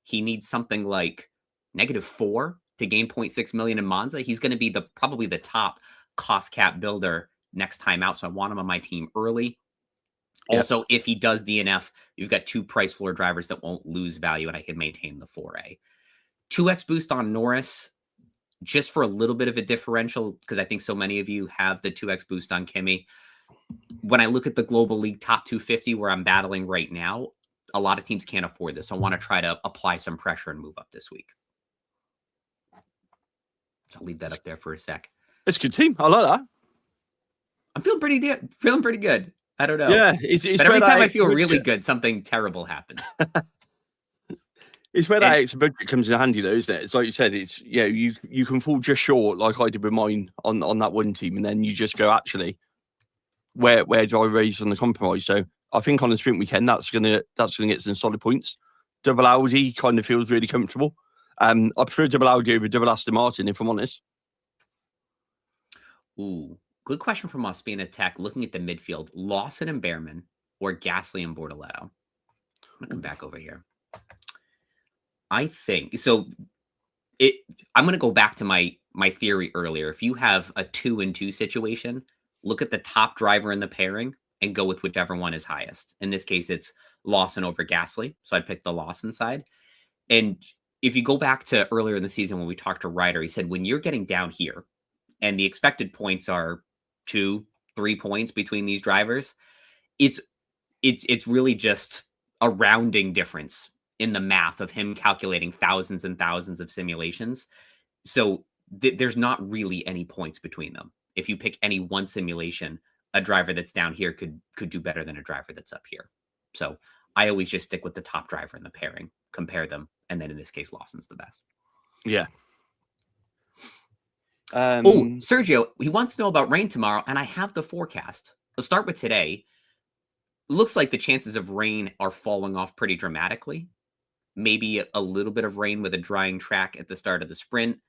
he needs something like -4 to gain 0.6 million in Monza. He's going to be probably the top cost cap builder next time out. So I want him on my team early. Also, if he does DNF, you've got 2 price floor drivers that won't lose value, and I can maintain the 4A. 2x boost on Norris, just for a little bit of a differential, because I think so many of you have the 2x boost on Kimi. When I look at the Global League top 250 where I'm battling right now, a lot of teams can't afford this. So I want to try to apply some pressure and move up this week. So I'll leave that up there for a sec. It's a good team. I like that. I'm feeling pretty good. I don't know. Yeah, it's but every time I feel really good, something terrible happens. It's where that extra budget comes in handy, though, isn't it? It's like you said. It's you can fall just short, like I did with mine on that one team, and then you just go, actually, where do I raise on the compromise? So I think on the sprint weekend, that's gonna get some solid points. Double Audi kind of feels really comfortable. I prefer double Audi over double Aston Martin, if I'm honest. Ooh. Good question from us being a tech, looking at the midfield. Lawson and Behrman or Gasly and Bortoletto? I'm going to come back over here. I think, so I'm going to go back to my theory earlier. If you have a 2-2 situation, look at the top driver in the pairing and go with whichever one is highest. In this case, it's Lawson over Gasly. So I picked the Lawson side. And if you go back to earlier in the season when we talked to Ryder, he said, when you're getting down here and the expected points are 2-3 points between these drivers, it's really just a rounding difference in the math of him calculating thousands and thousands of simulations. So there's not really any points between them. If you pick any one simulation, a driver that's down here could do better than a driver that's up here. So I always just stick with the top driver in the pairing, compare them, and then in this case, Lawson's the best. Yeah. Sergio, he wants to know about rain tomorrow, and I have the forecast. Let's start with today. Looks like the chances of rain are falling off pretty dramatically. Maybe a little bit of rain with a drying track at the start of the sprint.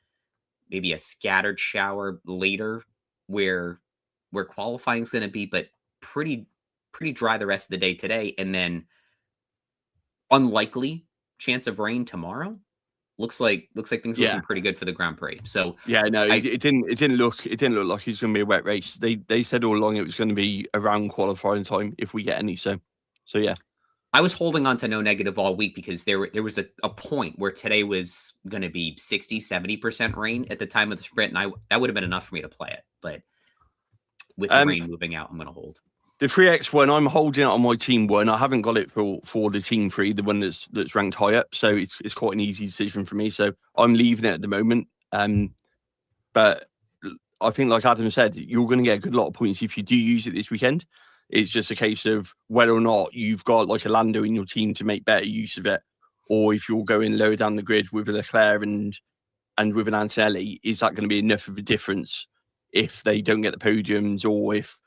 Maybe a scattered shower later where qualifying is going to be, but pretty dry the rest of the day today. And then unlikely chance of rain tomorrow. Looks like things are looking pretty good for the Grand Prix. So yeah, no, it didn't look like it's going to be a wet race. They said all along it was going to be around qualifying time if we get any. So yeah. I was holding on to no negative all week because there was a point where today was going to be 60-70% rain at the time of the sprint, and that would have been enough for me to play it. But with the rain moving out, I'm going to hold. The 3X one, I'm holding it on my team one. I haven't got it for the team 3, the one that's ranked high up. So it's quite an easy decision for me. So I'm leaving it at the moment. But I think, like Adam said, you're going to get a good lot of points if you do use it this weekend. It's just a case of whether or not you've got like a Lando in your team to make better use of it, or if you're going lower down the grid with a Leclerc and with an Antonelli, is that going to be enough of a difference if they don't get the podiums, or if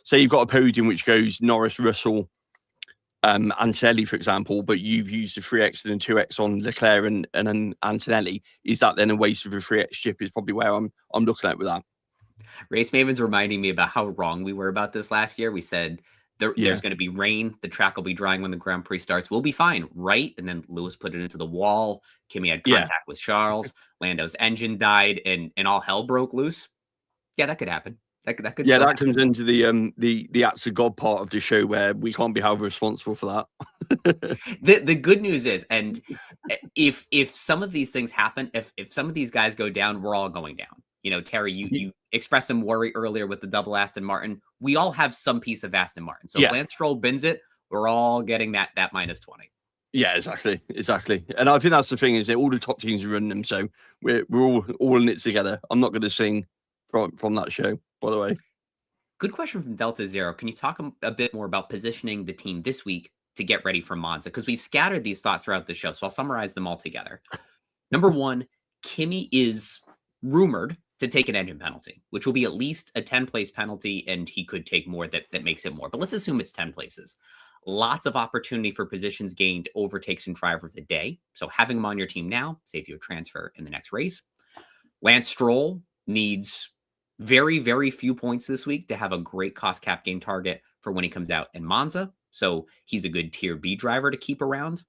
say you've got a podium which goes Norris, Russell, Antonelli, for example, but you've used a 3X and a 2X on Leclerc and an Antonelli, is that then a waste of a 3X chip? Is probably where I'm looking at with that. Race Maven's reminding me about how wrong we were about this last year. We said there's going to be rain. The track will be drying when the Grand Prix starts. We'll be fine, right? And then Lewis put it into the wall. Kimi had contact with Charles. Lando's engine died, and all hell broke loose. Yeah, that could happen. That could. Yeah, that comes into the acts of God part of the show where we can't be held responsible for that. The good news is, and if some of these things happen, if some of these guys go down, we're all going down. You know, Terry, you expressed some worry earlier with the double Aston Martin. We all have some piece of Aston Martin. So if Lance Stroll bins it, we're all getting that -20. Yeah, exactly. And I think that's the thing, is that all the top teams are running them, so we're all in it together. I'm not going to sing from that show, by the way. Good question from Delta Zero. Can you talk a bit more about positioning the team this week to get ready for Monza? Because we've scattered these thoughts throughout the show, so I'll summarize them all together. Number one, Kimi is rumored to take an engine penalty, which will be at least a 10-place penalty, and he could take more that makes it more. But let's assume it's 10 places. Lots of opportunity for positions gained, overtakes, and driver of the day. So having him on your team now saves you a transfer in the next race. Lance Stroll needs very, very few points this week to have a great cost cap gain target for when he comes out in Monza. So he's a good tier B driver to keep around.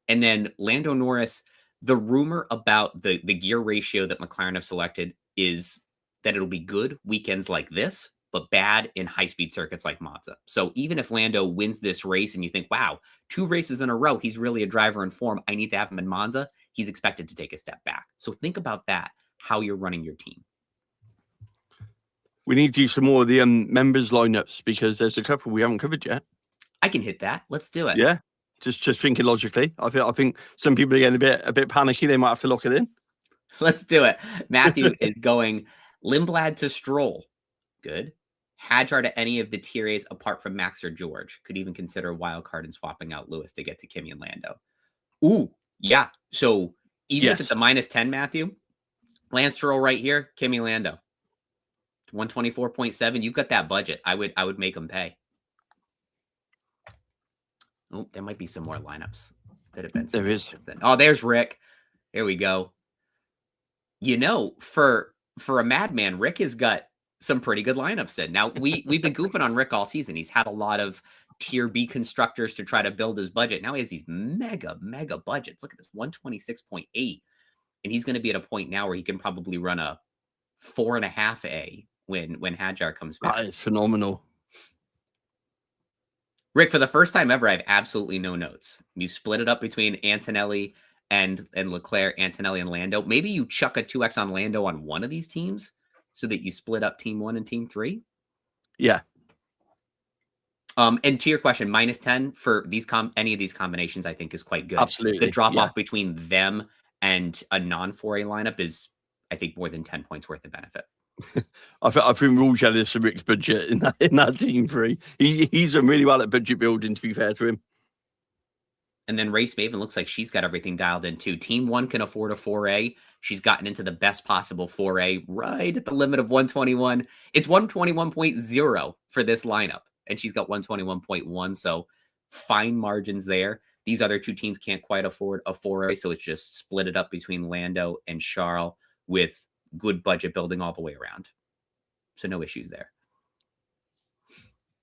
And then Lando Norris, the rumor about the gear ratio that McLaren have selected is that it'll be good weekends like this, but bad in high-speed circuits like Monza. So even if Lando wins this race and you think, wow, 2 races in a row, he's really a driver in form, I need to have him in Monza, he's expected to take a step back. So think about that, how you're running your team. We need to do some more of the members lineups because there's a couple we haven't covered yet. I can hit that. Let's do it. Yeah. Just thinking logically. I think some people are getting a bit panicky. They might have to lock it in. Let's do it. Matthew is going Lindblad to Stroll. Good. Hadjar to any of the tier A's apart from Max or George. Could even consider a wild card and swapping out Lewis to get to Kimi and Lando. Ooh, yeah. So even if it's a -10, Matthew, Lance Stroll right here, Kimi Lando. 124.7. You've got that budget. I would make them pay. Oh, there might be some more lineups that have been. There is. Oh, there's Rick. There we go. You know, for a madman, Rick has got some pretty good lineups in. Now, we've been goofing on Rick all season. He's had a lot of tier B constructors to try to build his budget. Now he has these mega budgets. Look at this, 126.8. And he's going to be at a point now where he can probably run a 4.5 A when Hadjar comes back. That is phenomenal. Rick, for the first time ever, I have absolutely no notes. You split it up between Antonelli and Leclerc, Antonelli and Lando. Maybe you chuck a 2x on Lando on one of these teams so that you split up team 1 and team 3. Yeah. And to your question, -10 for these any of these combinations, I think is quite good. Absolutely. The drop off between them and a non-4A lineup is, I think, more than 10 points worth of benefit. I think we're all jealous of Rick's budget in that team 3. He's done really well at budget building, to be fair to him. And then Race Maven looks like she's got everything dialed in too. Team 1 can afford a 4A. She's gotten into the best possible 4A right at the limit of 121. It's 121.0 for this lineup, and she's got 121.1. So fine margins there. These other 2 teams can't quite afford a 4A, so it's just split it up between Lando and Charles with good budget building all the way around. So no issues there.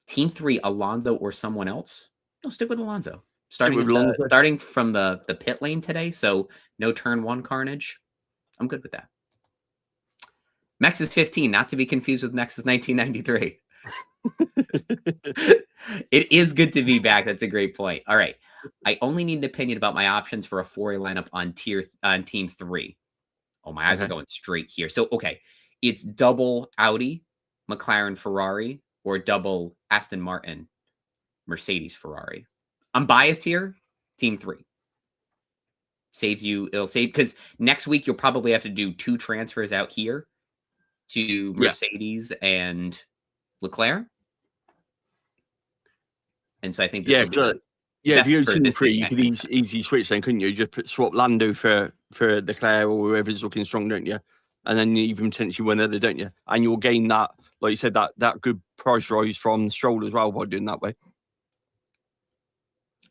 Team 3, Alonso or someone else? No, stick with Alonso. Starting from the pit lane today, so no turn 1 carnage. I'm good with that. Mex is 15, not to be confused with Mex is 1993. It is good to be back. That's a great point. All right. I only need an opinion about my options for a 4A lineup on team 3. Oh, my eyes are going straight here. So, okay, it's double Audi, McLaren, Ferrari, or double Aston Martin, Mercedes, Ferrari. I'm biased here. Team 3 saves you. It'll save because next week you'll probably have to do 2 transfers out here to Mercedes and Leclerc. And so I think this if you go team 3, you could easy switch then, couldn't you? Just swap Lando for Leclerc or whoever's looking strong, don't you? And then you even potentially win other, don't you? And you'll gain that, like you said, that good price rise from Stroll as well by doing that way.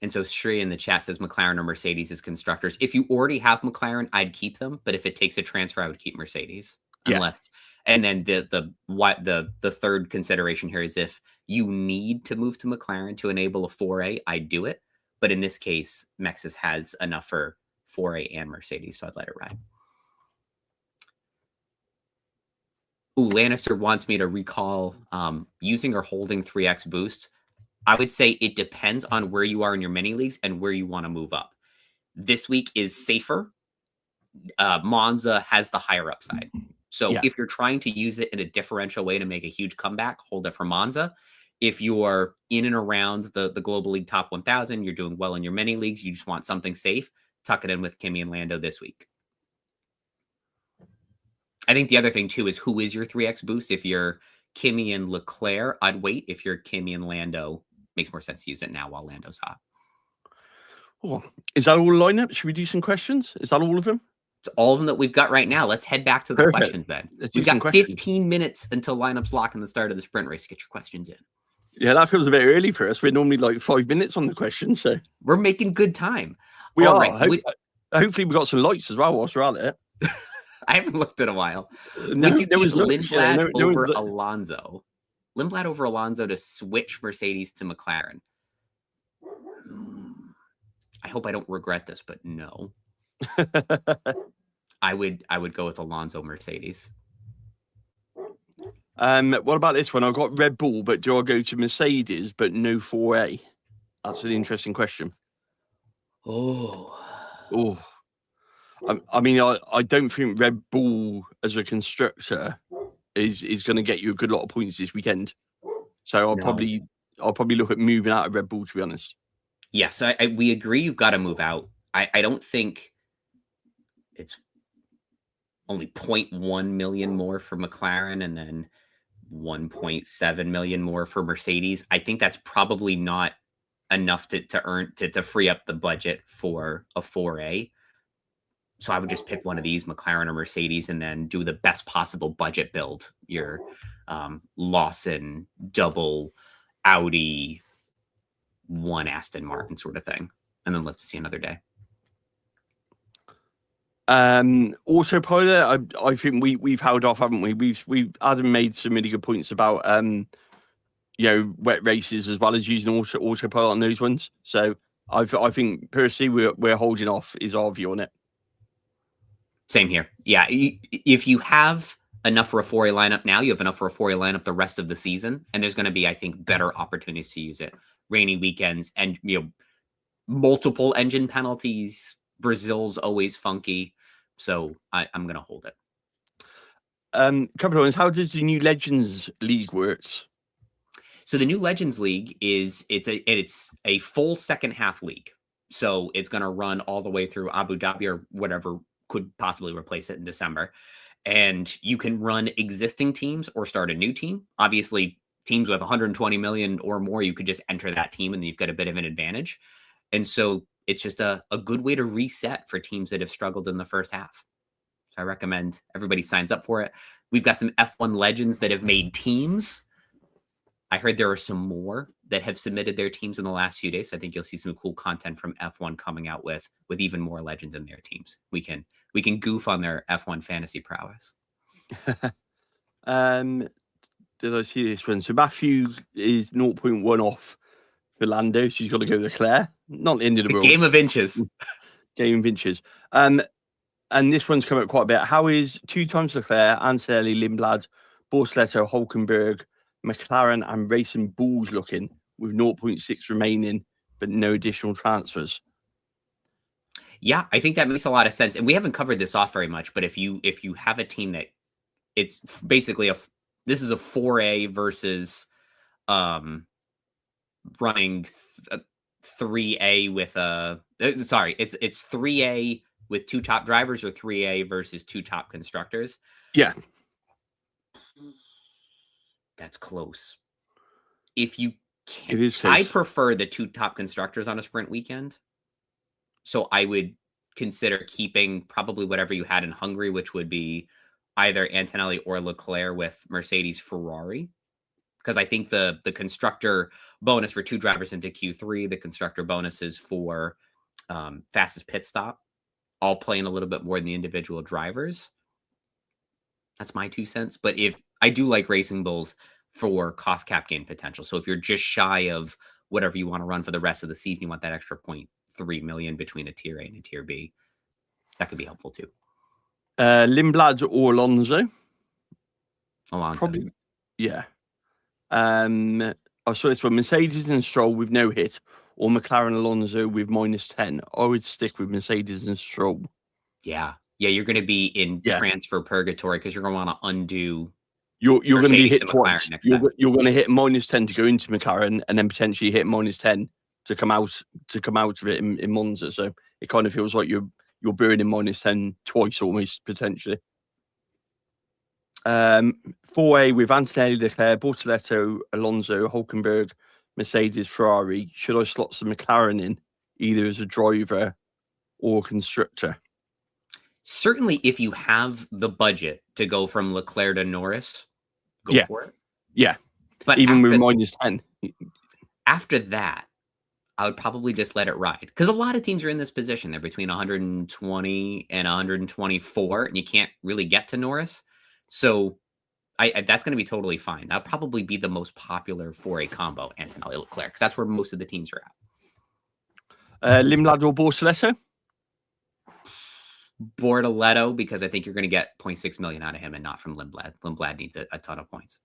And so Sri in the chat says McLaren or Mercedes as constructors. If you already have McLaren, I'd keep them. But if it takes a transfer, I would keep Mercedes. Unless, and then the third consideration here is if you need to move to McLaren to enable a 4A, I'd do it. But in this case, Mexis has enough for 4A and Mercedes, so I'd let it ride. Ooh, Lannister wants me to recall using or holding 3x boost. I would say it depends on where you are in your mini leagues and where you want to move up. This week is safer. Monza has the higher upside. So if you're trying to use it in a differential way to make a huge comeback, hold it for Monza. If you're in and around the Global League Top 1000, you're doing well in your mini leagues, you just want something safe, tuck it in with Kimi and Lando this week. I think the other thing, too, is who is your 3x boost? If you're Kimi and Leclerc, I'd wait. If you're Kimi and Lando, makes more sense to use it now while Lando's hot. Oh, is that all the lineup? Should we do some questions? Is that all of them? It's all of them that we've got right now. Let's head back to the Perfect. questions then. Let's do We've some got questions. 15 minutes until lineups lock in the start of the sprint race. Get your questions in. Yeah, that feels a bit early for us. We're normally like 5 minutes on the questions, so we're making good time. We all are. Right. Hopefully, we got some lights as well whilst we're at it. I haven't looked in a while. No, Would you there keep was lights, Lindblad over Alonso? Lindblad over Alonso to switch Mercedes to McLaren. I hope I don't regret this, but no. I would go with Alonso Mercedes. What about this one? I've got Red Bull, but do I go to Mercedes but no 4A? That's an interesting question. Oh. I mean, I don't think Red Bull as a constructor is going to get you a good lot of points this weekend. So I'll probably look at moving out of Red Bull, to be honest. Yes, we agree. You've got to move out. I don't think it's only 0.1 million more for McLaren and then 1.7 million more for Mercedes. I think that's probably not enough to free up the budget for a 4A. So I would just pick one of these, McLaren or Mercedes, and then do the best possible budget build. Your Lawson, double Audi, one Aston Martin sort of thing. And then let's see another day. Autopilot, I think we've held off, haven't we? We've Adam made some really good points about wet races as well as using autopilot on those ones. So I think personally we're holding off is our view on it. Same here. Yeah, if you have enough for a 4A lineup now, you have enough for a 4A lineup the rest of the season, and there's going to be, I think, better opportunities to use it. Rainy weekends and multiple engine penalties. Brazil's always funky. So I'm going to hold it. Couple of ones. How does the new Legends League works? So the new Legends League it's a full second half league. So it's going to run all the way through Abu Dhabi or whatever could possibly replace it in December. And you can run existing teams or start a new team. Obviously, teams with 120 million or more, you could just enter that team and you've got a bit of an advantage. And so it's just a good way to reset for teams that have struggled in the first half. So I recommend everybody signs up for it. We've got some F1 legends that have made teams. I heard there are some more that have submitted their teams in the last few days. So I think you'll see some cool content from F1 coming out with even more legends in their teams. We can goof on their F1 fantasy prowess. Did I see this one? So Matthew is 0.1 off for Lando, so he's got to go to Leclerc. Not the end of the world. Game of inches. Game of inches. And this one's come up quite a bit. How is 2 times Leclerc, Antonelli, Lindblad, Bortoleto, Hulkenberg, McLaren and Racing Bulls looking with 0.6 remaining, but no additional transfers? Yeah, I think that makes a lot of sense. And we haven't covered this off very much, but if you have a team that it's basically this is a 4A versus running 3A with it's 3A with 2 top drivers or 3A versus 2 top constructors. Yeah. That's close. If you can, it is close. I prefer the 2 top constructors on a sprint weekend. So I would consider keeping probably whatever you had in Hungary, which would be either Antonelli or Leclerc with Mercedes Ferrari. Because I think the constructor bonus for 2 drivers into Q3, the constructor bonuses for fastest pit stop, all playing a little bit more than the individual drivers. That's my 2 cents. But if I do like Racing Bulls for cost cap gain potential. So if you're just shy of whatever you want to run for the rest of the season, you want that extra 0.3 million between a tier A and a tier B. That could be helpful too. Lindblad or Alonso? Alonso. Probably, yeah. I saw this one. Mercedes and Stroll with no hit, or McLaren Alonso with -10. I would stick with Mercedes and Stroll. Yeah, you're going to be in transfer purgatory because you're going to want to undo. You're going to be hit twice. You're going to hit -10 to go into McLaren, and then potentially hit -10 to come out of it in Monza. So it kind of feels like you're burning -10 twice almost potentially. 4A with Antonelli, Leclerc, Bortoleto, Alonso, Hulkenberg, Mercedes, Ferrari. Should I slot some McLaren in either as a driver or constructor? Certainly, if you have the budget to go from Leclerc to Norris, go Yeah, for it. yeah. But Even with -10. after that, I would probably just let it ride because a lot of teams are in this position. They're between 120 and 124, and you can't really get to Norris. So that's going to be totally fine. That'll probably be the most popular for a combo, Antonelli Leclerc, because that's where most of the teams are at. Limblad or Bortoleto? Bortoleto, because I think you're going to get 0.6 million out of him and not from Limblad. Limblad needs a ton of points.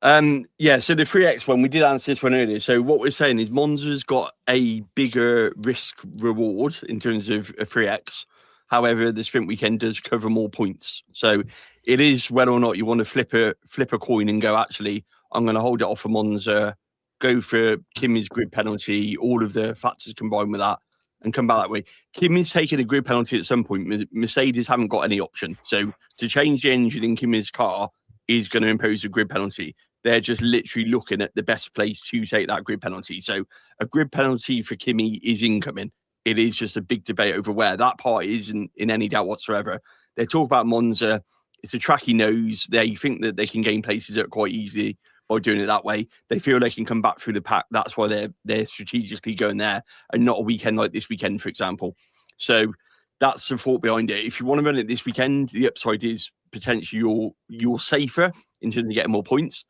Yeah, so the 3x one, we did answer this one earlier. So what we're saying is Monza's got a bigger risk reward in terms of a 3x. However, the sprint weekend does cover more points. So it is whether or not you want to flip a coin and go, actually, I'm going to hold it off for Monza, go for Kimi's grid penalty, all of the factors combined with that, and come back that way. Kimi's taking a grid penalty at some point. Mercedes haven't got any option. So to change the engine in Kimi's car is going to impose a grid penalty. They're just literally looking at the best place to take that grid penalty. So a grid penalty for Kimi is incoming. It is just a big debate over where. That part isn't in any doubt whatsoever. They talk about Monza. It's a track he knows. They think that they can gain places at quite easily by doing it that way. They feel they can come back through the pack. That's why they're strategically going there and not a weekend like this weekend, for example. So that's the thought behind it. If you want to run it this weekend, the upside is potentially you're safer in terms of getting more points.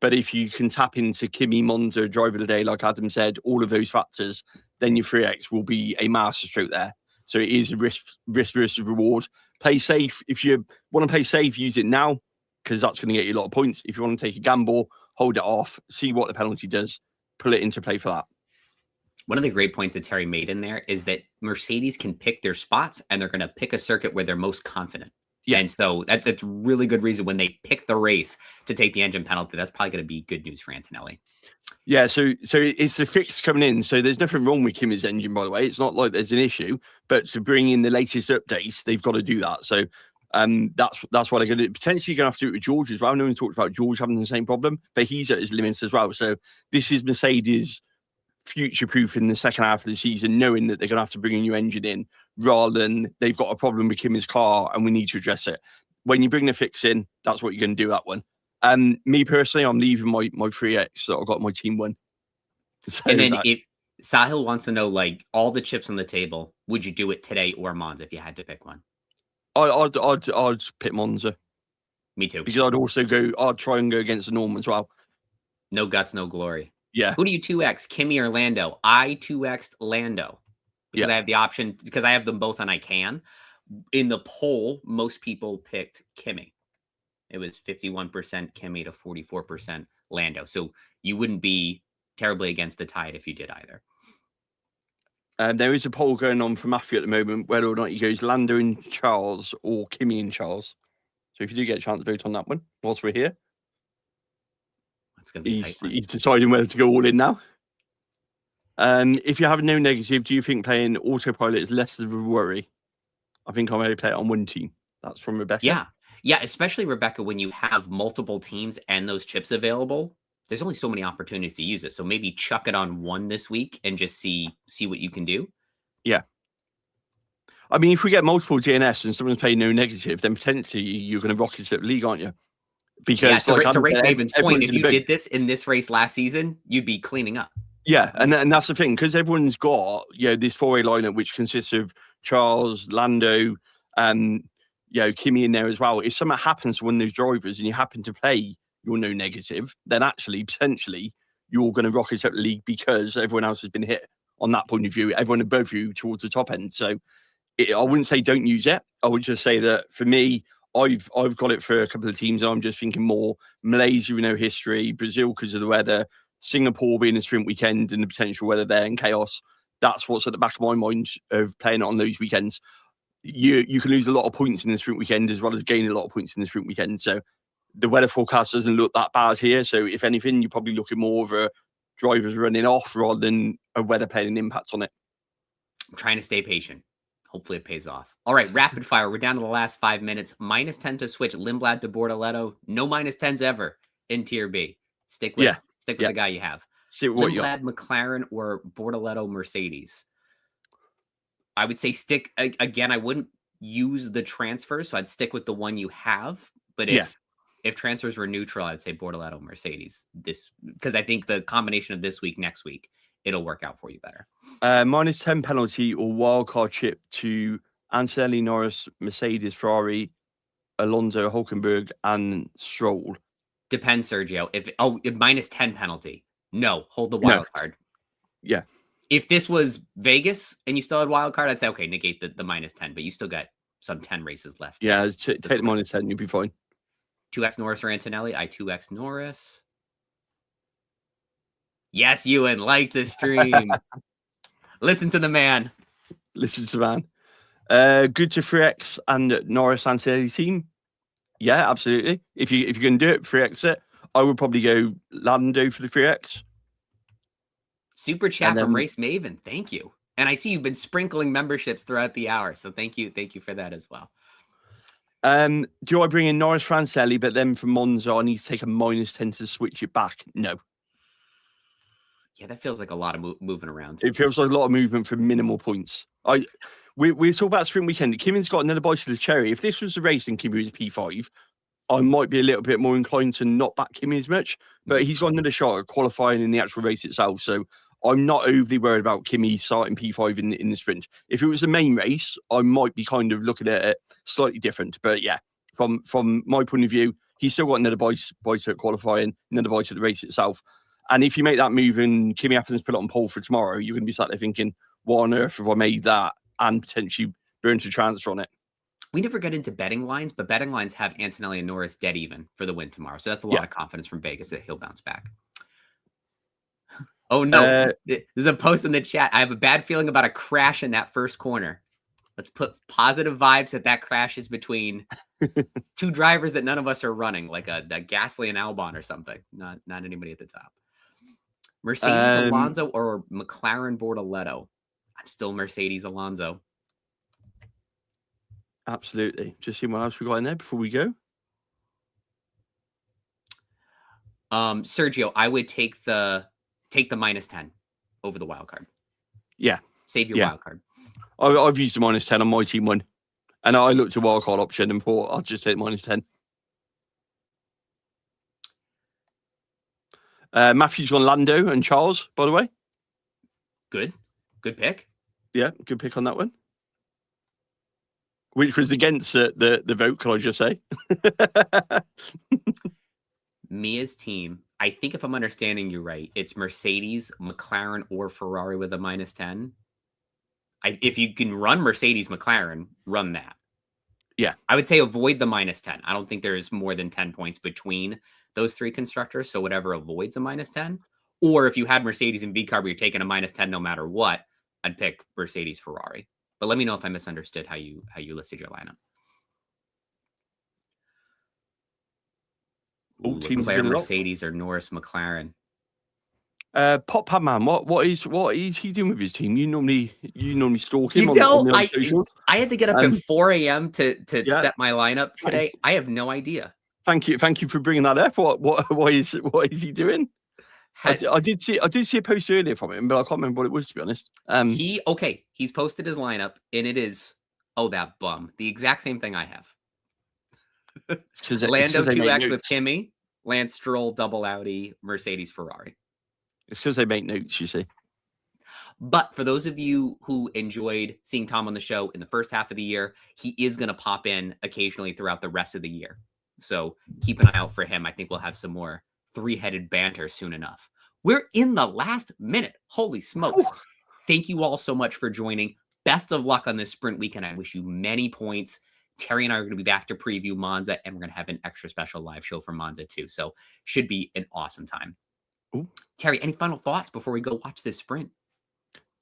But if you can tap into Kimi, Monza, driver of the day, like Adam said, all of those factors, then your 3x will be a masterstroke there. So it is a risk versus reward. Play safe. If you want to play safe, use it now because that's going to get you a lot of points. If you want to take a gamble, hold it off, see what the penalty does, pull it into play for that. One of the great points that Terry made in there is that Mercedes can pick their spots and they're going to pick a circuit where they're most confident. Yeah. And so that's really good reason when they pick the race to take the engine penalty. That's probably going to be good news for Antonelli. Yeah, so it's a fix coming in. So there's nothing wrong with Kimi's engine, by the way. It's not like there's an issue, but to bring in the latest updates, they've got to do that. So that's why they're going to potentially going to have to do it with George as well. No one talked about George having the same problem, but he's at his limits as well. So this is Mercedes future-proof in the second half of the season, knowing that they're going to have to bring a new engine in rather than they've got a problem with Kimi's car and we need to address it. When you bring the fix in, that's what you're going to do that one. Me personally, I'm leaving my 3x that I've got my team win. So and then if Sahil wants to know, like, all the chips on the table, would you do it today or Monza if you had to pick one? I'd pick Monza. Me too. Because I'd try and go against the norm as well. No guts, no glory. Yeah. Who do you 2x, Kimi or Lando? I 2x'd Lando because I have the option, because I have them both and I can. In the poll, most people picked Kimi. It was 51% Kimi to 44% Lando. So you wouldn't be terribly against the tide if you did either. There is a poll going on for Matthew at the moment, whether or not he goes Lando and Charles or Kimi and Charles. So if you do get a chance to vote on that one whilst we're here. It's going to be he's deciding whether to go all in now. If you have no negative, do you think playing autopilot is less of a worry? I think I may play it on one team. That's from Rebecca. Yeah, especially Rebecca, when you have multiple teams and those chips available, there's only so many opportunities to use it. So maybe chuck it on one this week and just see what you can do. Yeah. I mean, if we get multiple DNS and someone's playing no negative, then potentially you're going to rocket the league, aren't you? Because to Race Maven's point, if you did this in this race last season, you'd be cleaning up. Yeah, and that's the thing, because everyone's got this 4A lineup which consists of Charles, Lando, Kimi in there as well. If something happens to one of those drivers and you happen to play your no negative, then actually potentially you're going to rocket up the league because everyone else has been hit on that point of view. Everyone above you towards the top end. So I wouldn't say don't use it. I would just say that for me, I've got it for a couple of teams. And I'm just thinking more Malaysia with no history, Brazil because of the weather, Singapore being a sprint weekend and the potential weather there and chaos. That's what's at the back of my mind of playing it on those weekends. You can lose a lot of points in the sprint weekend as well as gain a lot of points in the sprint weekend. So the weather forecast doesn't look that bad here. So if anything, you're probably looking more of a drivers running off rather than a weather playing an impact on it. I'm trying to stay patient. Hopefully it pays off. All right, rapid fire. We're down to the last 5 minutes. -10 to switch. Limblad to Bortoleto. No -10s ever in Tier B. Stick with the guy you have. Limblad, McLaren, or Bortoleto, Mercedes. I would say stick again. I wouldn't use the transfers, so I'd stick with the one you have. But Yeah. if transfers were neutral, I'd say Bortoleto, Mercedes, because I think the combination of this week, next week, it'll work out for you better. -10 penalty or wildcard chip to Antonelli, Norris, Mercedes, Ferrari, Alonso, Hulkenberg, and Stroll. Depends, Sergio. If -10 penalty, no, hold the No. wild card. Yeah. If this was Vegas and you still had wild card, I'd say okay, negate the -10, but you still got some 10 races left. Yeah, take the -10, you'll be fine. 2x Norris or Antonelli. I 2x Norris. Yes, Ewan, like the stream. Listen to the man. Listen to the man. Good to 3x and Norris Antonelli team. Yeah, absolutely. If you're going to do it, 3x it. I would probably go Lando for the 3x. Super chat from Race Maven. Thank you. And I see you've been sprinkling memberships throughout the hour. So thank you for that as well. Do I bring in Norris Francelli, but then from Monza, I need to take a -10 to switch it back? No. Yeah, that feels like a lot of moving around. It feels like a lot of movement for minimal points. We talk about sprint weekend. Kimi's got another bite of the cherry. If this was the race and Kimi was P5, I might be a little bit more inclined to not back Kimi as much. But he's got another shot at qualifying in the actual race itself. So I'm not overly worried about Kimi starting P5 in the sprint. If it was the main race, I might be kind of looking at it slightly different. But yeah, from my point of view, he's still got another bite at qualifying, another bite at the race itself. And if you make that move and Kimi happens to put it on pole for tomorrow, you're going to be sat there thinking, what on earth have I made that and potentially burned a transfer on it? We never get into betting lines, but betting lines have Antonelli and Norris dead even for the win tomorrow. So that's a lot of confidence from Vegas that he'll bounce back. Oh, no. There's a post in the chat. I have a bad feeling about a crash in that first corner. Let's put positive vibes that crash is between two drivers that none of us are running, like a Gasly and Albon or something. Not anybody at the top. Mercedes Alonso or McLaren Bortoleto? I'm still Mercedes Alonso. Absolutely. Just see what else we got in there before we go. Sergio, I would take the -10 over the wild card. Yeah. Save your wild card. I've used the -10 on my team one. And I looked at wild card option and thought I'll just take -10. Matthew's gone Lando and Charles, by the way. Good pick. Yeah, good pick on that one. Which was against the vote, can I just say? Mia's team, I think if I'm understanding you right, it's Mercedes, McLaren, or Ferrari with a -10. If you can run Mercedes, McLaren, run that. Yeah. I would say avoid the -10. I don't think there's more than 10 points between those three constructors. So whatever avoids a -10. Or if you had Mercedes and VCARB, you're taking a -10 no matter what, I'd pick Mercedes, Ferrari. But let me know if I misunderstood how you listed your lineup. All teams Leclerc, Mercedes, or Norris, McLaren. Pop Pad Man, what is he doing with his team? You normally stalk him. I had to get up at 4 a.m. to set my lineup today. I have no idea. Thank you for bringing that up. What is he doing? I did see a post earlier from him, but I can't remember what it was, to be honest. He's posted his lineup, and it is that bum. The exact same thing I have. Lando 2X with Kimi, Lance Stroll, double Audi, Mercedes, Ferrari. It's because they make notes, you see. But for those of you who enjoyed seeing Tom on the show in the first half of the year, he is going to pop in occasionally throughout the rest of the year. So keep an eye out for him. I think we'll have some more three-headed banter soon enough. We're in the last minute. Holy smokes. Ooh. Thank you all so much for joining. Best of luck on this sprint weekend. I wish you many points. Terry and I are going to be back to preview Monza, and we're going to have an extra special live show for Monza too. So should be an awesome time. Ooh. Terry, any final thoughts before we go watch this sprint?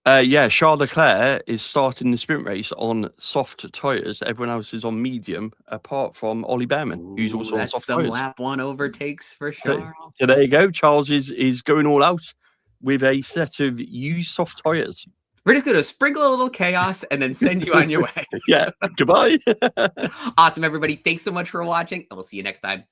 Charles Leclerc is starting the sprint race on soft tyres. Everyone else is on medium, apart from Ollie Behrman, who's also on soft tyres. Lap one overtakes for Charles. So there you go. Charles is going all out with a set of used soft tyres. We're just going to sprinkle a little chaos and then send you on your way. Yeah. Goodbye. Awesome, everybody. Thanks so much for watching, and we'll see you next time.